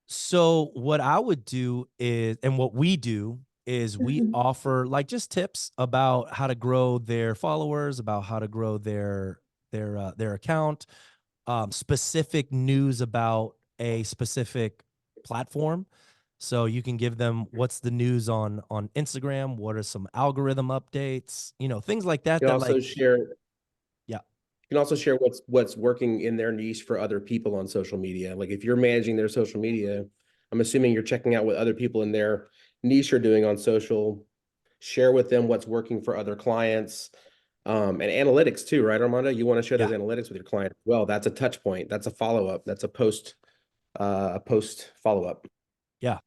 So what I would do is, and what we do is we Mhm. offer like just tips about how to grow their followers, about how to grow their account, specific news about a specific platform. So you can give them what's the news on Instagram, what are some algorithm updates, things like that. You can That also like, share, you yeah, can also share what's working in their niche for other people on social media. Like if you're managing their social media, I'm assuming you're checking out what other people in their niche are doing on social. Share with them what's working for other clients. And analytics too, right, Armando? You want to share yeah, those analytics with your client. Well, that's a touch point. That's a follow-up. That's a post follow-up. yeah,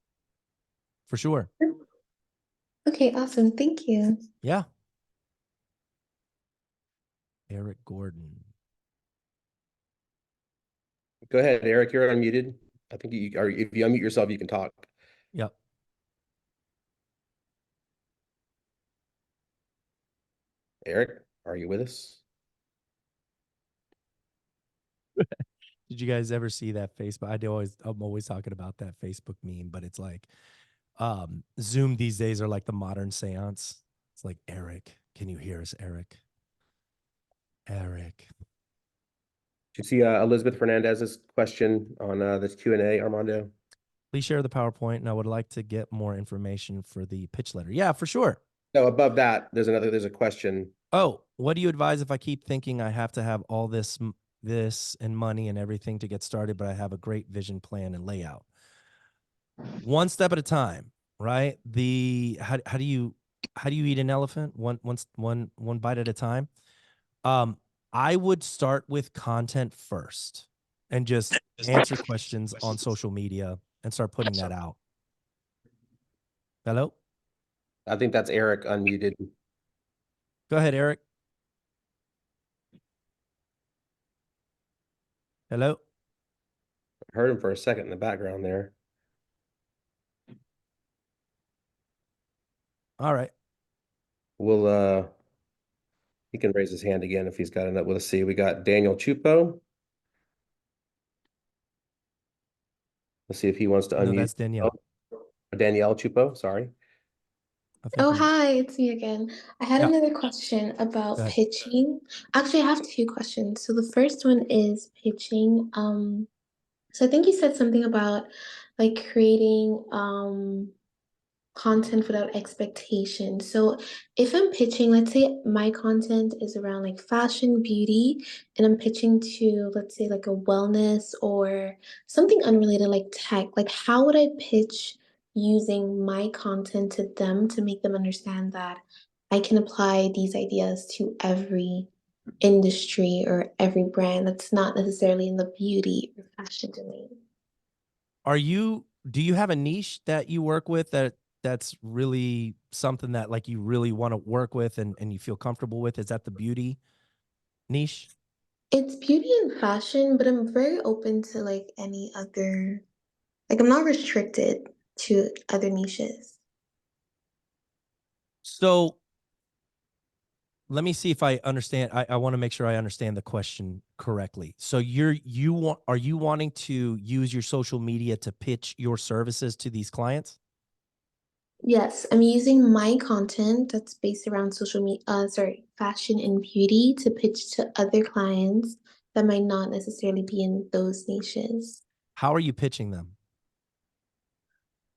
for sure. Okay, awesome. Thank you. Yeah. Eric Gordon. Go ahead, Eric. You're unmuted. I think you are. If you unmute yourself, you can talk. Yep. Eric, are you with us? Did you guys ever see that Facebook? I'm always talking about that Facebook meme, but it's like Zoom these days are like the modern seance. It's like, Eric, can you hear us, Eric? Eric. Did you see Elizabeth Fernandez's question on this Q&A, Armando? Please share the PowerPoint, and I would like to get more information for the pitch letter. Yeah, for sure. No, above that, there's a question. Oh, what do you advise if I keep thinking I have to have all this and money and everything to get started, but I have a great vision, plan, and layout? One step at a time, right? How do you eat an elephant? One bite at a time. I would start with content first and just answer questions on social media and start putting that out. Hello? I think that's Eric unmuted. Go ahead, Eric. Hello? I heard him for a second in the background there. All right. We'll he can raise his hand again if he's got enough. Let's see. We got Daniel Chupo. Let's see if he wants to No, unmute. that's Danielle. Danielle Chupo, sorry. I think Oh, we hi, it's me again. I had Yeah. another question Go about ahead. pitching. Actually, I have two questions. So the first one is pitching. So I think you said something about like creating content without expectation. So if I'm pitching, let's say my content is around like fashion, beauty, and I'm pitching to, let's say, like a wellness or something unrelated like tech, like how would I pitch using my content to them to make them understand that I can apply these ideas to every industry or every brand that's not necessarily in the beauty or fashion domain? Do you have a niche that you work with that's really something that like you really want to work with and you feel comfortable with? Is that the beauty niche? It's beauty and fashion, but I'm very open to like any other, like I'm not restricted to other niches. So let me see if I understand. I want to make sure I understand the question correctly. So are you wanting to use your social media to pitch your services to these clients? Yes, I'm using my content that's based around fashion and beauty to pitch to other clients that might not necessarily be in those niches. How are you pitching them?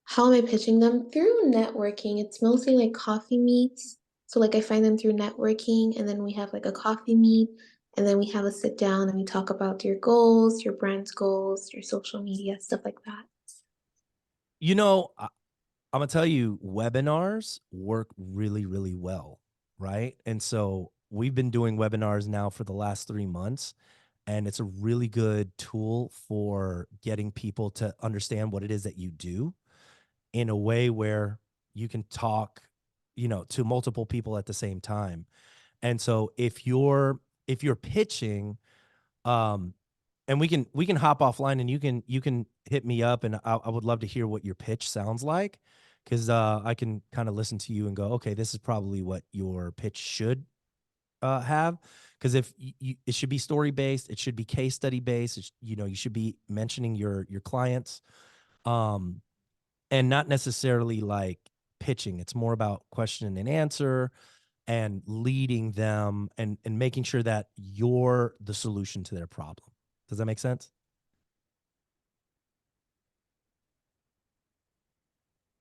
How am I pitching them? Through networking. It's mostly like coffee meets. So like I find them through networking and then we have like a coffee meet and then we have a sit down and we talk about your goals, your brand's goals, your social media, stuff like that. You know, I'm gonna tell you, webinars work really, really well, right? And so we've been doing webinars now for the last 3 months, and it's a really good tool for getting people to understand what it is that you do in a way where you can talk, to multiple people at the same time. And so if you're pitching, um, and we can hop offline and you can hit me up and I would love to hear what your pitch sounds like because I can kind of listen to you and go, okay, this is probably what your pitch should have. Because if it should be story based, it should be case study based. You should be mentioning your clients, um, and not necessarily like pitching. It's more about question and answer and leading them and making sure that you're the solution to their problem. Does that make sense?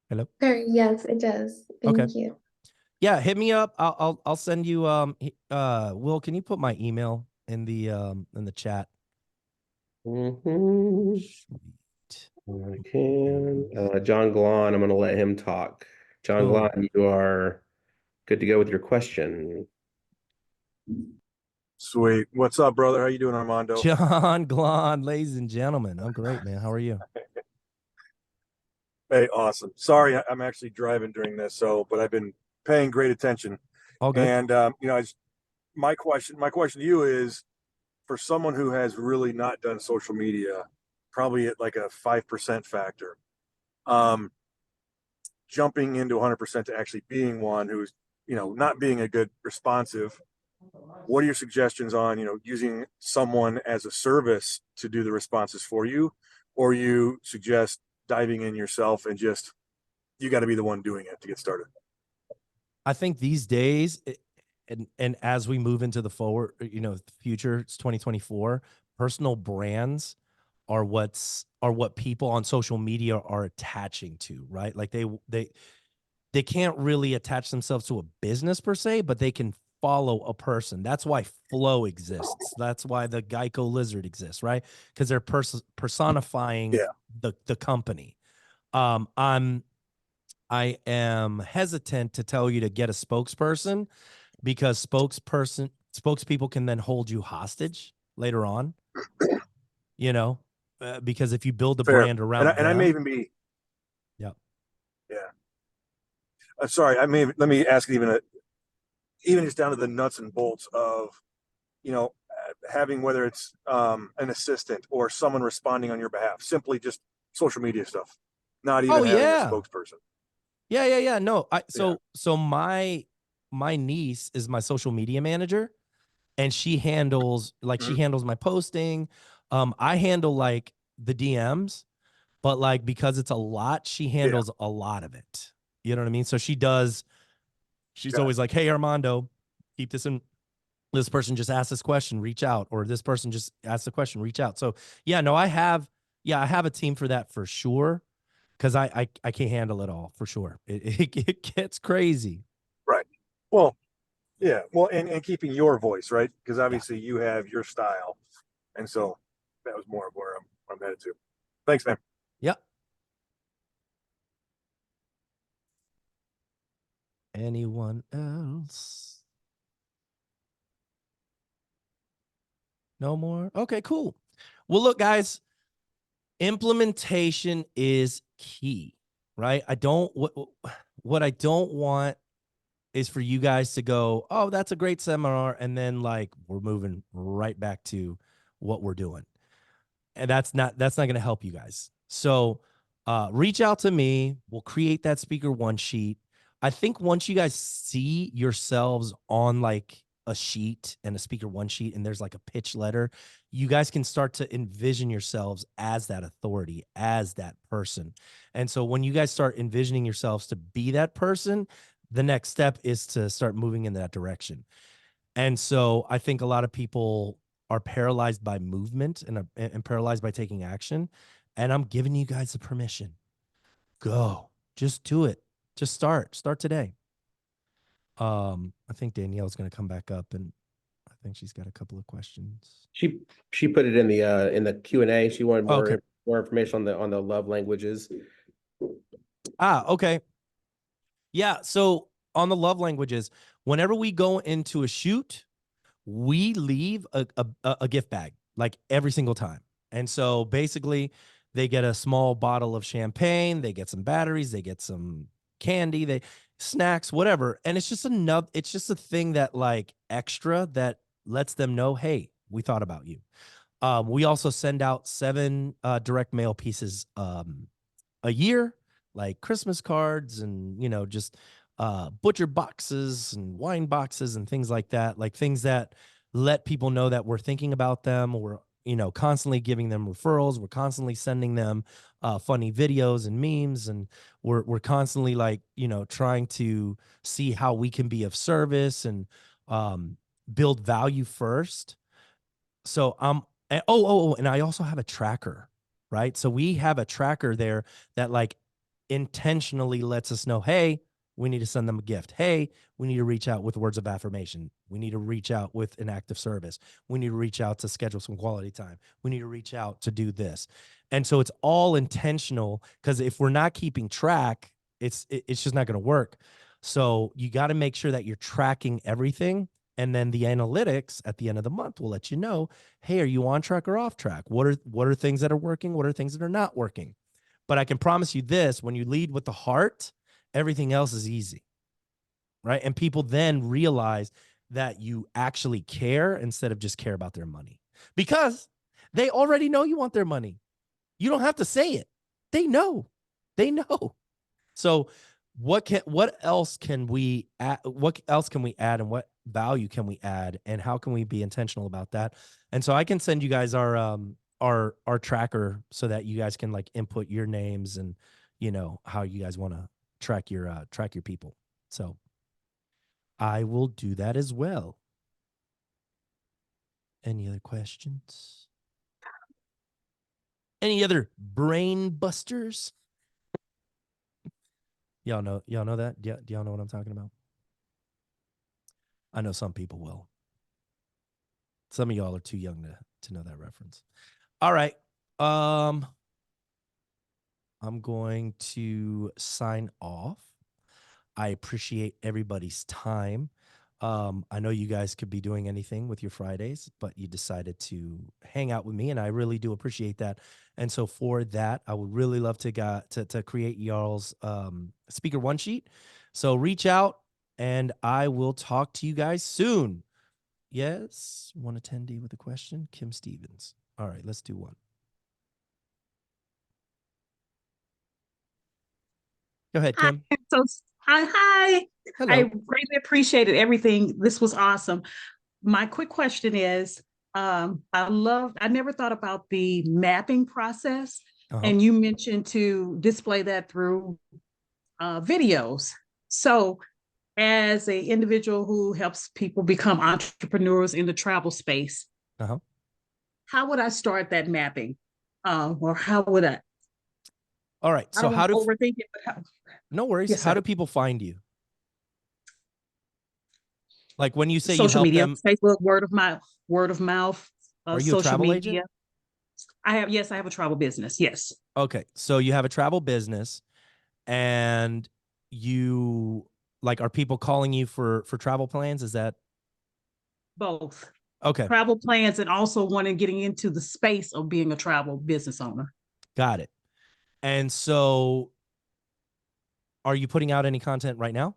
Hello? Sure, yes, it does. Okay. Thank you. Yeah, hit me up. I'll send you Will, can you put my email in the chat? Mhm. Sweet. I can. John Glon, I'm going to let him talk. John Cool. Glon, you are good to go with your question. Sweet. What's up, brother? How you doing, Armando? John Glon, ladies and gentlemen. I'm great, man. How are you? Hey, awesome. Sorry, I'm actually driving during this, but I've been paying great attention. All good. And my question to you is, for someone who has really not done social media, probably at like a 5% factor, jumping into 100% to actually being one who's not being a good responsive. What are your suggestions on using someone as a service to do the responses for you, or you suggest diving in yourself and just you got to be the one doing it to get started? I think these days, and as we move into the future, it's 2024. Personal brands are what people on social media are attaching to, right? Like they can't really attach themselves to a business per se, but they can follow a person. That's why Flow exists. That's why the Geico lizard exists, right? Because they're personifying Yeah. the company. I am hesitant to tell you to get a spokesperson because spokespeople can then hold you hostage later on, because if you build a Fair. brand around And I may them. even be, Yeah. yeah. Sorry, let me ask it even just down to the nuts and bolts of, having, whether it's an assistant or someone responding on your behalf, simply just social media stuff, not even Oh having a yeah. spokesperson. Yeah. No, Yeah. so my niece is my social media manager and she handles my posting. I handle like the DMs, but like because it's a lot, she handles a lot of it. You know what I mean? So she's Got it. always like, "Hey Armando, keep this in. This person just asked this question, reach out." Or this person just asked the question, reach out. So yeah, no, I have a team for that for sure. Cause I can't handle it all for sure. It gets crazy. Right. Well, yeah. Well, and keeping your voice, right? Because Yeah. obviously you have your style. And so that was more of where I'm headed to. Thanks, man. Yeah. Anyone else? No more? Okay, cool. Well, look, guys, implementation is key, right? What I don't want is for you guys to go, "Oh, that's a great seminar," and then like we're moving right back to what we're doing. And that's not going to help you guys. So reach out to me. We'll create that speaker one sheet. I think once you guys see yourselves on like a sheet and a speaker one sheet, and there's like a pitch letter, you guys can start to envision yourselves as that authority, as that person. And so when you guys start envisioning yourselves to be that person, the next step is to start moving in that direction. And so I think a lot of people are paralyzed by movement and paralyzed by taking action. And I'm giving you guys the permission. Go. Just do it. Just start. Start today. I think Danielle's going to come back up, and I think she's got a couple of questions. She put it in the Q&A. She wanted Okay. more information on the love languages. Okay. Yeah. So on the love languages, whenever we go into a shoot, we leave a gift bag like every single time. And so basically they get a small bottle of champagne, they get some batteries, they get some candy, they snacks, whatever. And it's just a thing that like extra that lets them know, hey, we thought about you. We also send out 7 direct mail pieces a year, like Christmas cards and, just butcher boxes and wine boxes and things like that, like things that let people know that we're thinking about them. We're, constantly giving them referrals. We're constantly sending them funny videos and memes. And we're constantly like, trying to see how we can be of service and build value first. So and I also have a tracker, right? So we have a tracker there that like intentionally lets us know, hey, we need to send them a gift. Hey, we need to reach out with words of affirmation. We need to reach out with an act of service. We need to reach out to schedule some quality time. We need to reach out to do this. And so it's all intentional, because if we're not keeping track, it's just not going to work. So you got to make sure that you're tracking everything. And then the analytics at the end of the month will let you know, hey, are you on track or off track? What are things that are working? What are things that are not working? But I can promise you this, when you lead with the heart, everything else is easy, right? And people then realize that you actually care instead of just care about their money, because they already know you want their money. You don't have to say it. They know. So what else can we add? What else can we add, and what value can we add, and how can we be intentional about that? And so I can send you guys our tracker so that you guys can like input your names and how you guys want to track your people. So I will do that as well. Any other questions? Any other brain busters? Y'all know that? Do y'all know what I'm talking about? I know some people will. Some of y'all are too young to know that reference. All right. I'm going to sign off. I appreciate everybody's time. I know you guys could be doing anything with your Fridays, but you decided to hang out with me, and I really do appreciate that. And so for that, I would really love to create y'all's speaker one sheet. So reach out, and I will talk to you guys soon. Yes, one attendee with a question, Kim Stevens. All right, let's do one. Go ahead, Kim. Hi. Hello. I greatly appreciated everything. This was awesome. My quick question is, I never thought about the mapping process, and you mentioned to display that through videos. So as an individual who helps people become entrepreneurs in the travel space, how would I start that mapping? Or how would I? All right. So how do overthink it? But how? No worries. Yes, how sir. do people find you? Like when you say Social you help media, them, Facebook, word of mouth. Are you a social travel media. agent? I have a travel business. Yes. Okay. So you have a travel business, and you are people calling you for travel plans? Is that Both okay? travel plans and also getting into the space of being a travel business owner. Got it. And so are you putting out any content right now?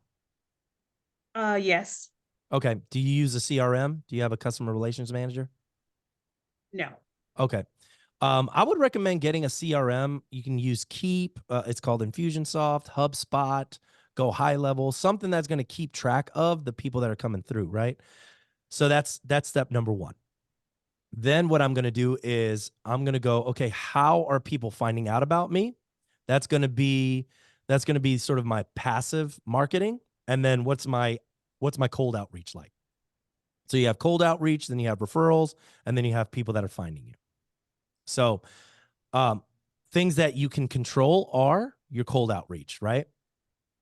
Yes. Okay. Do you use a CRM? Do you have a customer relations manager? No. Okay. I would recommend getting a CRM. You can use Keep. It's called Infusionsoft, HubSpot, go high level, something that's going to keep track of the people that are coming through, right? So that's step number one. Then what I'm going to do is I'm going to go, okay, how are people finding out about me? That's going to be sort of my passive marketing. And then what's my cold outreach like? So you have cold outreach, then you have referrals, and then you have people that are finding you. So things that you can control are your cold outreach, right?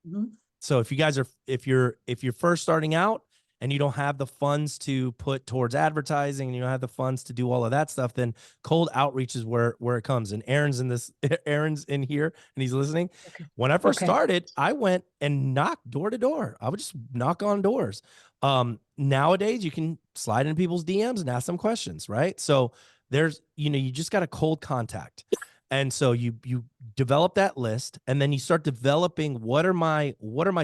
Mhm. So if you're first starting out and you don't have the funds to put towards advertising and you don't have the funds to do all of that stuff, then cold outreach is where it comes. And Aaron's in here and he's listening. Okay. When I first Okay. started, I went and knocked door to door. I would just knock on doors. Nowadays you can slide into people's DMs and ask them questions, right? So there's, you just got a cold contact. And so you develop that list, and then you start developing what are my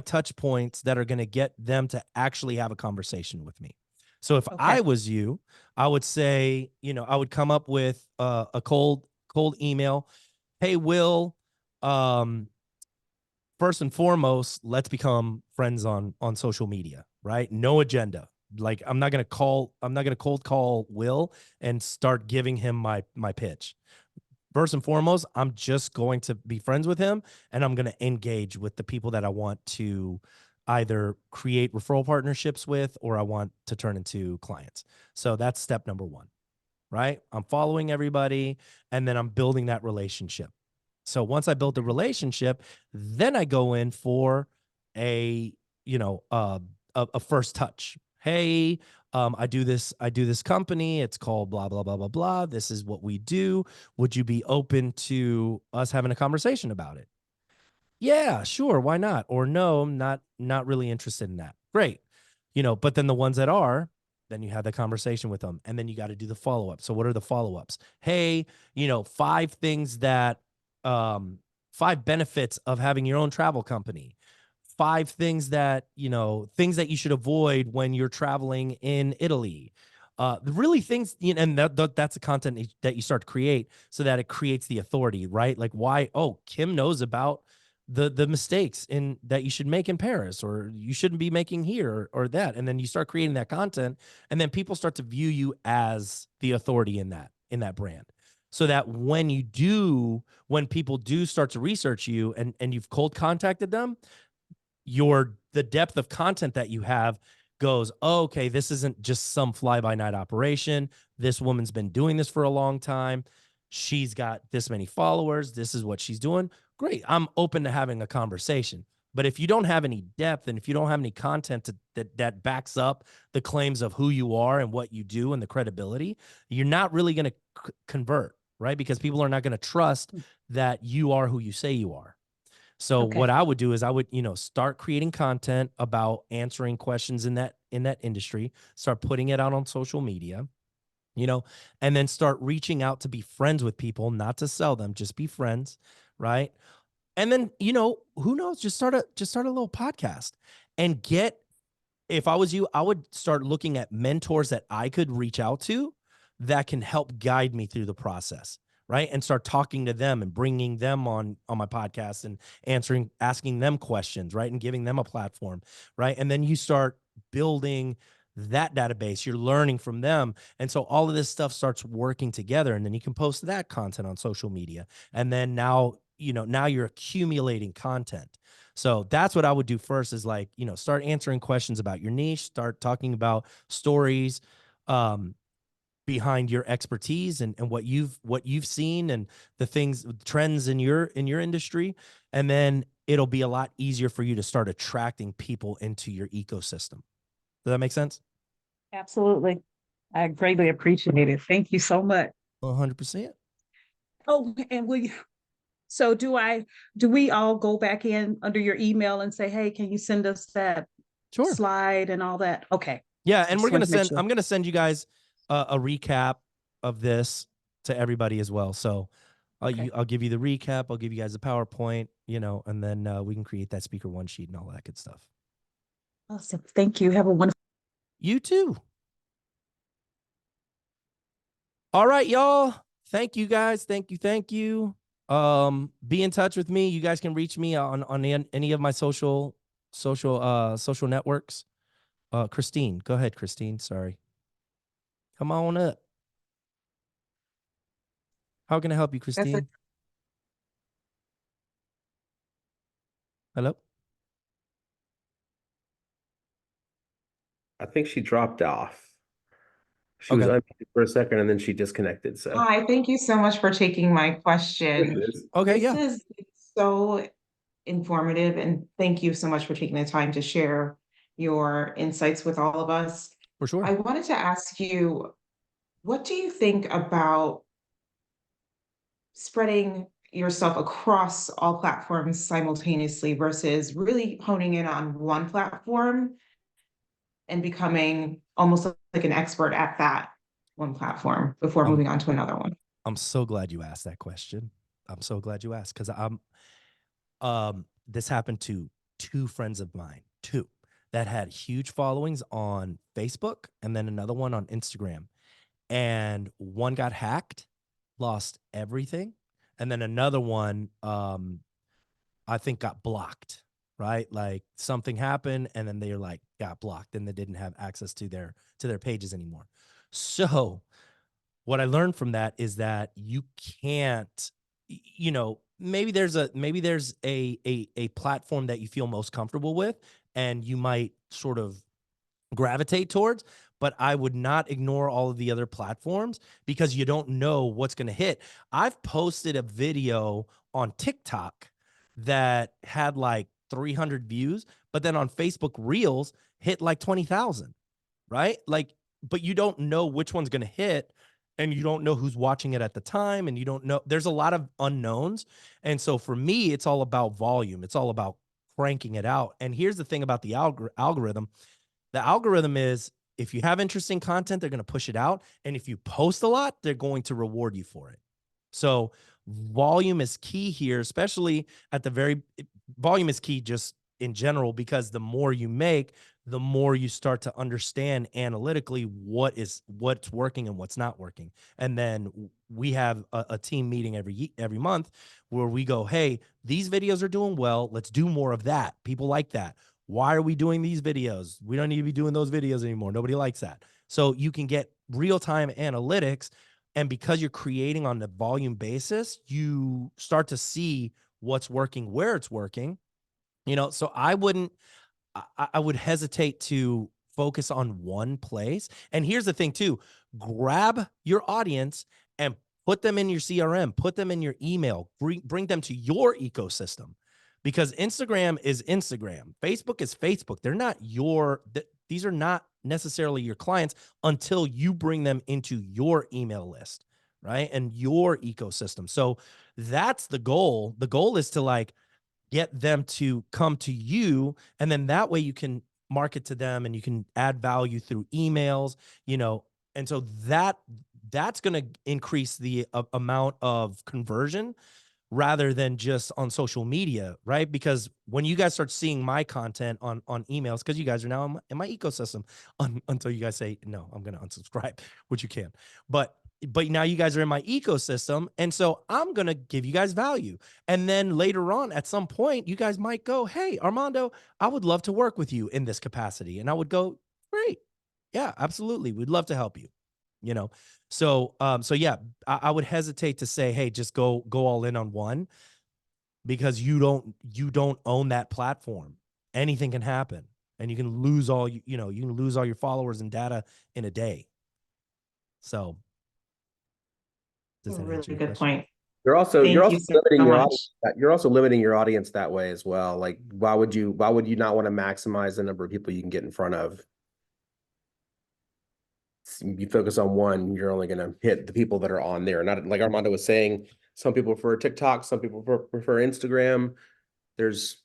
touch points that are going to get them to actually have a conversation with me. So if I was you, I would say, I would come up with a cold email. Hey, Will, first and foremost, let's become friends on social media, right? No agenda. Like I'm not going to cold call Will and start giving him my pitch. First and foremost, I'm just going to be friends with him, and I'm going to engage with the people that I want to either create referral partnerships with or I want to turn into clients. So that's step number one, right? I'm following everybody, and then I'm building that relationship. So once I build the relationship, then I go in for a first touch. Hey, I do this company. It's called blah, blah, blah, blah, blah. This is what we do. Would you be open to us having a conversation about it? Yeah, sure. Why not? Or no, I'm not really interested in that. Great. But then the ones that are, then you have the conversation with them, and then you got to do the follow-up. So what are the follow-ups? Hey, 5 things that 5 benefits of having your own travel company. 5 things that, things that you should avoid when you're traveling in Italy. Really things, and that's the content that you start to create so that it creates the authority, right? Like why, oh, Kim knows about the mistakes that you should make in Paris, or you shouldn't be making here or that. And then you start creating that content, and then people start to view you as the authority in that brand. So that when people do start to research you and you've cold contacted them, the depth of content that you have goes, oh, okay, this isn't just some fly by night operation. This woman's been doing this for a long time. She's got this many followers. This is what she's doing. Great. I'm open to having a conversation. But if you don't have any depth, and if you don't have any content that backs up the claims of who you are and what you do and the credibility, you're not really going to convert, right? Because people are not going to trust that you are who you say you are. So what I would do is I would, start creating content about answering questions in that industry, start putting it out on social media, and then start reaching out to be friends with people, not to sell them, just be friends, right? And then, who knows, just start a little podcast and if I was you, I would start looking at mentors that I could reach out to that can help guide me through the process, right? And start talking to them and bringing them on my podcast and asking them questions, right? And giving them a platform, right? And then you start building that database, you're learning from them. And so all of this stuff starts working together, and then you can post that content on social media. And then now you're accumulating content. So that's what I would do first is start answering questions about your niche, start talking about stories, behind your expertise and what you've seen and the trends in your industry. And then it'll be a lot easier for you to start attracting people into your ecosystem. Does that make sense? Absolutely. I greatly appreciate it. Thank you so much. 100%. Oh, and so do we all go back in under your email and say, hey, can you send us that Sure. slide and all that? Okay. Yeah. And I'm going to send you guys a recap of this to everybody as well. So I'll give you the recap. I'll give you guys the PowerPoint, and then we can create that speaker one sheet and all that good stuff. Awesome. Thank you. Have a wonderful. You too. All right, y'all. Thank you guys. Thank you. Be in touch with me. You guys can reach me on any of my social social networks. Christine, go ahead, Christine. Sorry. Come on up. How can I help you, Christine? Hello? I think she dropped off. She was Okay. unmuted for a second and then she disconnected. So Hi, thank you so much for taking my there it question. is. Okay, This yeah, is so informative, and thank you so much for taking the time to share your insights with all of us. for sure. I wanted to ask you, what do you think about spreading yourself across all platforms simultaneously versus really honing in on one platform and becoming almost like an expert at that one platform before Um, moving on to another one? I'm so glad you asked that question. I'm so glad you asked because this happened to two friends of mine, two that had huge followings on Facebook and then another one on Instagram. And one got hacked, lost everything, and then another one I think got blocked, right? Like something happened and then they're like got blocked and they didn't have access to their pages anymore. So what I learned from that is that you can't, maybe there's a platform that you feel most comfortable with and you might sort of gravitate towards, but I would not ignore all of the other platforms because you don't know what's going to hit. I've posted a video on TikTok that had like 300 views, but then on Facebook Reels hit like 20,000, right? Like, but you don't know which one's going to hit and you don't know who's watching it at the time and you don't know, there's a lot of unknowns. And so for me, it's all about volume. It's all about cranking it out. And here's the thing about the algorithm. The algorithm is if you have interesting content, they're going to push it out. And if you post a lot, they're going to reward you for it. So volume is key here, especially at the volume is key just in general, because the more you make, the more you start to understand analytically what's working and what's not working. And then we have a team meeting every month where we go, hey, these videos are doing well. Let's do more of that. People like that. Why are we doing these videos? We don't need to be doing those videos anymore. Nobody likes that. So you can get real-time analytics. And because you're creating on the volume basis, you start to see what's working, where it's working. So I would hesitate to focus on one place. And here's the thing too, grab your audience and put them in your CRM, put them in your email, bring them to your ecosystem, because Instagram is Instagram. Facebook is Facebook. They're not these are not necessarily your clients until you bring them into your email list, right? And your ecosystem. So that's the goal. The goal is to like get them to come to you. And then that way you can market to them and you can add value through emails, and so that's going to increase the amount of conversion rather than just on social media, right? Because when you guys start seeing my content on emails, because you guys are now in my ecosystem until you guys say, no, I'm going to unsubscribe, which you can. But now you guys are in my ecosystem. And so I'm going to give you guys value. And then later on, at some point, you guys might go, hey, Armando, I would love to work with you in this capacity. And I would go, great. Yeah, absolutely. We'd love to help you. So yeah, I would hesitate to say, hey, just go all in on one, because you don't own that platform. Anything can happen and you can lose all you can lose all your followers and data in a day. So does A that really answer your good question? point. You're also Thank you so limiting your much. audience. You're also limiting your audience that way as well. Like, why would you not want to maximize the number of people you can get in front of? You focus on one, you're only going to hit the people that are on there. Not like Armando was saying, some people prefer TikTok, some people prefer Instagram. There's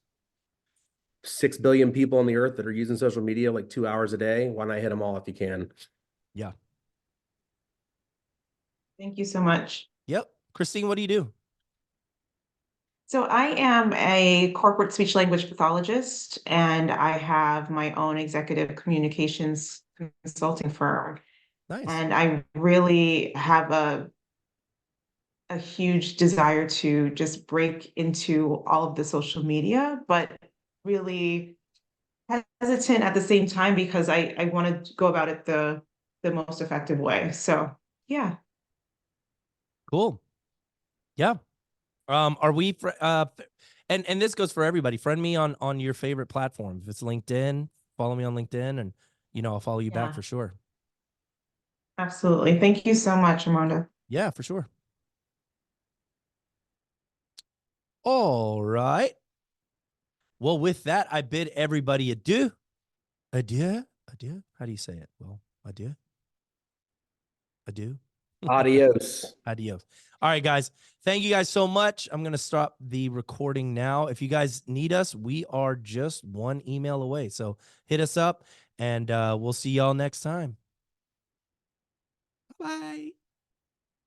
6 billion people on the earth that are using social media like 2 hours a day. Why not hit them all if you can? Yeah. Thank you so much. Yep. Christine, what do you do? So I am a corporate speech language pathologist, and I have my own executive communications consulting firm. Nice. And I really have a huge desire to just break into all of the social media, but really hesitant at the same time because I want to go about it the most effective way. So yeah. Cool. Yeah. Are we and this goes for everybody. Friend me on your favorite platform. If it's LinkedIn, follow me on LinkedIn, and I'll follow you back Yeah. for sure. Absolutely. Thank you so much, Amanda. Yeah, for sure. All right. Well, with that, I bid everybody adieu. Adieu. Adieu. How do you say it? Well, adieu. Adieu. Adios. Adios. All right, guys. Thank you guys so much. I'm going to stop the recording now. If you guys need us, we are just one email away. So hit us up, and we'll see y'all next time. Bye.